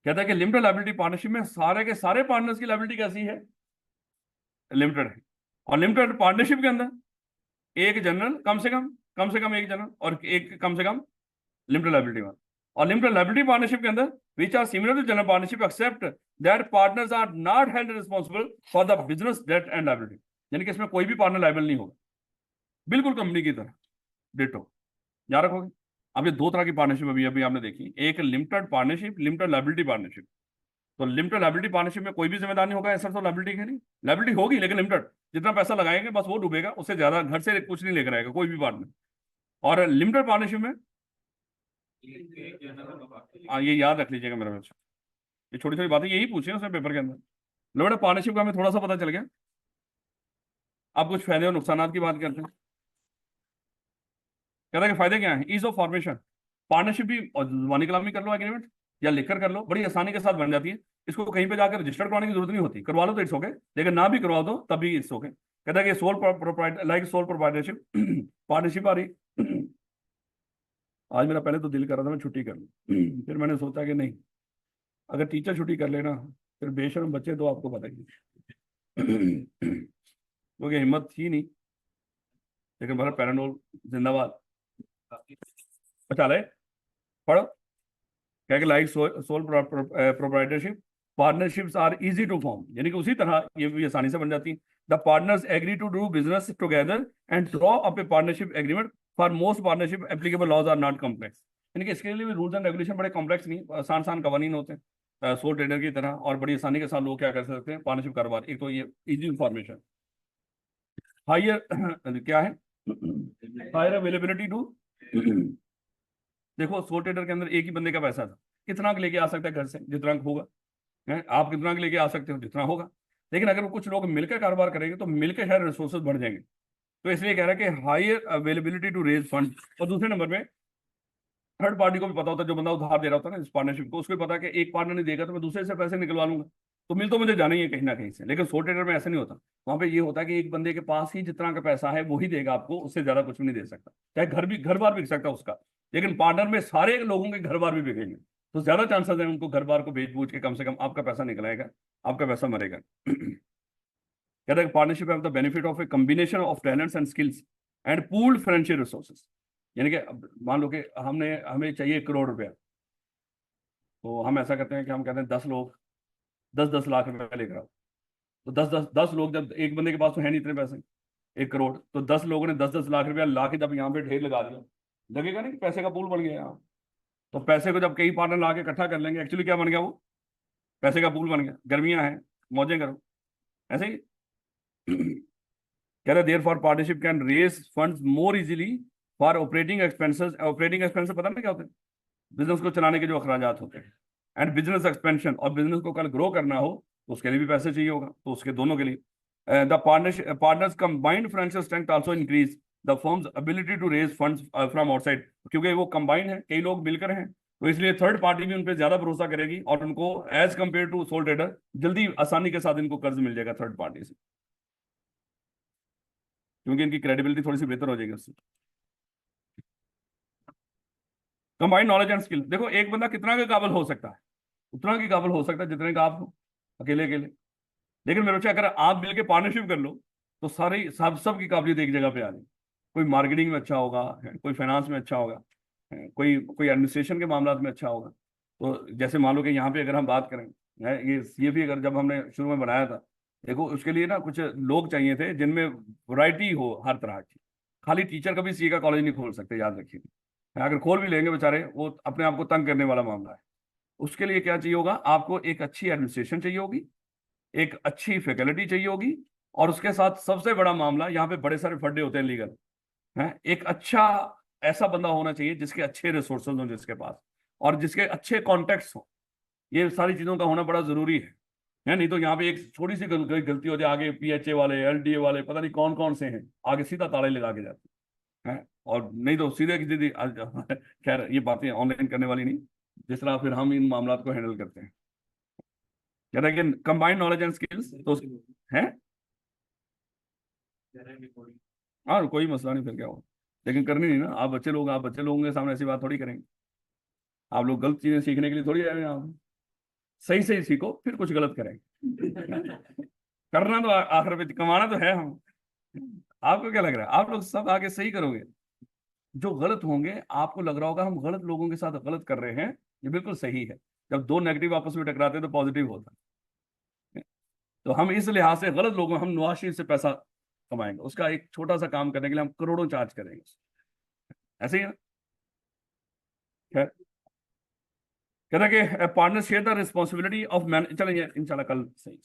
कहता है कि लिमिटेड लाइबिलिटी पार्टनरशिप में सारे के सारे पार्टनर्स की लाइबिलिटी कैसी है? लिमिटेड है। और लिमिटेड पार्टनरशिप के अंदर एक जनरल, कम से कम एक जनरल, और एक कम से कम लिमिटेड लाइबिलिटी वन। और लिमिटेड लाइबिलिटी पार्टनरशिप के अंदर which are similar to general partnership except that partners are not held responsible for the business debt and liability. यानी कि इसमें कोई भी पार्टनर लाइबल नहीं होगा, बिल्कुल कंपनी की तरह डिटो। याद रखोगे? अब ये दो तरह की पार्टनरशिप अभी अभी आपने देखी, एक limited partnership, limited liability partnership. तो लिमिटेड लायबिलिटी पार्टनरशिप में कोई भी जिम्मेदार नहीं होगा, ऐसा तो लायबिलिटी है नहीं, लायबिलिटी होगी लेकिन लिमिटेड, जितना पैसा लगाएंगे बस वो डूबेगा, उससे ज्यादा घर से कुछ नहीं लेकर आएगा कोई भी पार्टनर। और लिमिटेड पार्टनरशिप में ये याद रख लीजिएगा मेरे बच्चे, ये छोटी छोटी बातें यही पूछी है उसने पेपर के अंदर। लिमिटेड पार्टनरशिप का हमें थोड़ा सा पता चल गया। अब कुछ फायदे और नुकसान की बात करते हैं। कहता है कि फायदे क्या है, ईज ऑफ फॉर्मेशन, पार्टनरशिप भी और जुबानी कलामी कर लो एग्रीमेंट या लिखकर कर लो, बड़ी आसानी के साथ बन जाती है। इसको कहीं पे जाकर रजिस्टर करवाने की जरूरत नहीं होती, करवा लो तो इट्स ओके, लेकिन ना भी करवा दो तब भी इट्स ओके। कहता है कि sole proprietor like sole proprietorship partnership आ रही। आज मेरा पहले तो दिल कर रहा था मैं छुट्टी कर लूं, फिर मैंने सोचा कि नहीं, अगर टीचर छुट्टी कर लेना फिर बेशरम बच्चे तो आपको पता ही है। क्योंकि हिम्मत थी नहीं, लेकिन भारत पैरानोल जिंदाबाद। अच्छा ले पढ़ो, क्या कि like sole proprietorship partnerships are easy to form, यानी कि उसी तरह ये भी आसानी से बन जाती है। The partners agree to do business together and draw up a partnership agreement, for most partnership applicable laws are not complex, यानी कि इसके लिए भी रूल्स एंड रेगुलेशन बड़े कॉम्प्लेक्स नहीं, आसान आसान कवानीन होते हैं सोल ट्रेडर की तरह, और बड़ी आसानी के साथ लोग क्या कर सकते हैं पार्टनरशिप कारोबार। एक तो ये इजी इंफॉर्मेशन, हायर क्या है, हायर अवेलेबिलिटी टू, देखो सोल ट्रेडर के अंदर एक ही बंदे का पैसा था, कितना लेके आ सकता है घर से, जितना होगा है, आप कितना लेके आ सकते हो जितना होगा, लेकिन अगर वो कुछ लोग मिलकर कारोबार करेंगे तो मिलकर शायद रिसोर्सेज बढ़ जाएंगे। तो इसलिए कह रहा है कि higher availability to raise fund. और दूसरे नंबर में थर्ड पार्टी को भी पता होता है, जो बंदा उधार दे रहा होता है ना इस पार्टनरशिप को, उसको भी पता है कि एक पार्टनर नहीं देगा तो मैं दूसरे से पैसे निकलवा लूंगा, तो मिल तो मुझे जाना ही है कहीं ना कहीं से। लेकिन सोल ट्रेडर में ऐसा नहीं होता, वहां पे ये होता है कि एक बंदे के पास ही जितना का पैसा है वही देगा आपको, उससे ज्यादा कुछ भी नहीं दे सकता, चाहे घर बार बिक सकता है उसका, लेकिन पार्टनर में सारे लोगों के घर बार भी बिकेंगे, तो ज्यादा चांसेस है उनको घर बार को बेच बूझ के कम से कम आपका पैसा निकलाएगा, आपका पैसा मरेगा। कहता है partnership have the benefit of a combination of talents and skills and pooled financial resources, यानी कि मान लो कि हमें चाहिए 1 करोड़ रुपया, तो हम ऐसा करते हैं कि हम कहते हैं 10 लोग 10-10 लाख रुपया लेकर आओ, तो 10 लोग, जब एक बंदे के पास तो है नहीं इतने पैसे 1 करोड़, तो 10 लोगों ने 10-10 लाख रुपया ला के जब यहाँ पे ढेर लगा दिया, लगेगा नहीं कि पैसे का पूल बन गया यहाँ। तो पैसे को जब कई पार्टनर ला के इकट्ठा कर लेंगे, एक्चुअली क्या बन गया वो, पैसे का पूल बन गया, गर्मियां हैं मौजें करो, ऐसे ही। कह रहे therefore partnership can raise funds more easily for operating expenses, operating expenses पता नहीं क्या होते हैं, बिजनेस को चलाने के जो अखराजात होते हैं, एंड बिजनेस एक्सपेंशन, और बिजनेस को कल ग्रो करना हो तो उसके लिए भी पैसे चाहिए होगा, तो उसके दोनों के लिए the partners combined financial strength also increase the firm's ability to raise funds from outside, क्योंकि वो कंबाइंड है, कई लोग मिलकर हैं, तो इसलिए थर्ड पार्टी भी उन पर ज्यादा भरोसा करेगी और उनको as compare to sole trader जल्दी आसानी के साथ इनको कर्ज मिल जाएगा थर्ड पार्टी से, क्योंकि इनकी क्रेडिबिलिटी थोड़ी सी बेहतर हो जाएगी उससे। कंबाइंड नॉलेज एंड स्किल, देखो एक बंदा कितना के काबिल हो सकता है, उतना के काबिल हो सकता है जितने का आप हो अकेले अकेले, लेकिन मेरे बच्चे अगर आप मिलकर पार्टनरशिप कर लो तो सारी सब की काबिलियत एक जगह पे आ जाए, कोई मार्केटिंग में अच्छा होगा, कोई फाइनेंस में अच्छा होगा, कोई कोई एडमिनिस्ट्रेशन के मामला में अच्छा होगा। तो जैसे मान लो कि यहाँ पे अगर हम बात करें, ये भी अगर जब हमने शुरू में बनाया था, देखो उसके लिए ना कुछ लोग चाहिए थे जिनमें वैरायटी हो हर तरह की, खाली टीचर कभी सीए का कॉलेज नहीं खोल सकते, याद रखिए, अगर खोल भी लेंगे बेचारे वो अपने आप को तंग करने वाला मामला है। उसके लिए क्या चाहिए होगा, आपको एक अच्छी एडमिनिस्ट्रेशन चाहिए होगी, एक अच्छी फैकल्टी चाहिए होगी, और उसके साथ सबसे बड़ा मामला, यहाँ पे बड़े सारे फड्डे होते हैं लीगल, है एक अच्छा ऐसा बंदा होना चाहिए जिसके अच्छे रिसोर्सेज हों जिसके पास, और जिसके अच्छे कॉन्टेक्ट्स हो, ये सारी चीजों का होना बड़ा जरूरी है नहीं तो यहाँ पे एक छोटी सी गलती हो जाए, आगे पीएचए वाले एलडीए वाले पता नहीं कौन कौन से हैं, आगे सीधा ताले लगा के जाते हैं, और नहीं तो सीधे की सीधी खैर ये बातें ऑनलाइन करने वाली नहीं, जिस तरह फिर हम इन मामला को हैंडल करते हैं। कह रहे हैं कि कंबाइंड नॉलेज एंड स्किल्स तो है, हाँ कोई मसला नहीं, फिर क्या हो, लेकिन करनी नहीं ना, आप बच्चे लोगों के सामने ऐसी बात थोड़ी करेंगे, आप लोग गलत चीजें सीखने के लिए थोड़ी आए हैं यहाँ, सही सही सीखो फिर कुछ गलत करेंगे। करना तो आखिर में कमाना तो है हम, आपको क्या लग रहा है आप लोग सब आगे सही करोगे, जो गलत होंगे आपको लग रहा होगा हम गलत लोगों के साथ गलत कर रहे हैं, ये बिल्कुल सही है, जब दो नेगेटिव आपस में टकराते हैं तो पॉजिटिव होता है। तो हम इस लिहाज से गलत लोगों, हम नवाशी से पैसा कमाएंगे, उसका एक छोटा सा काम करने के लिए हम करोड़ों चार्ज करेंगे, ऐसे ही है ना? खैर कहता है कि partner share the responsibility of man, चलेंगे इंशाल्लाह कल सही।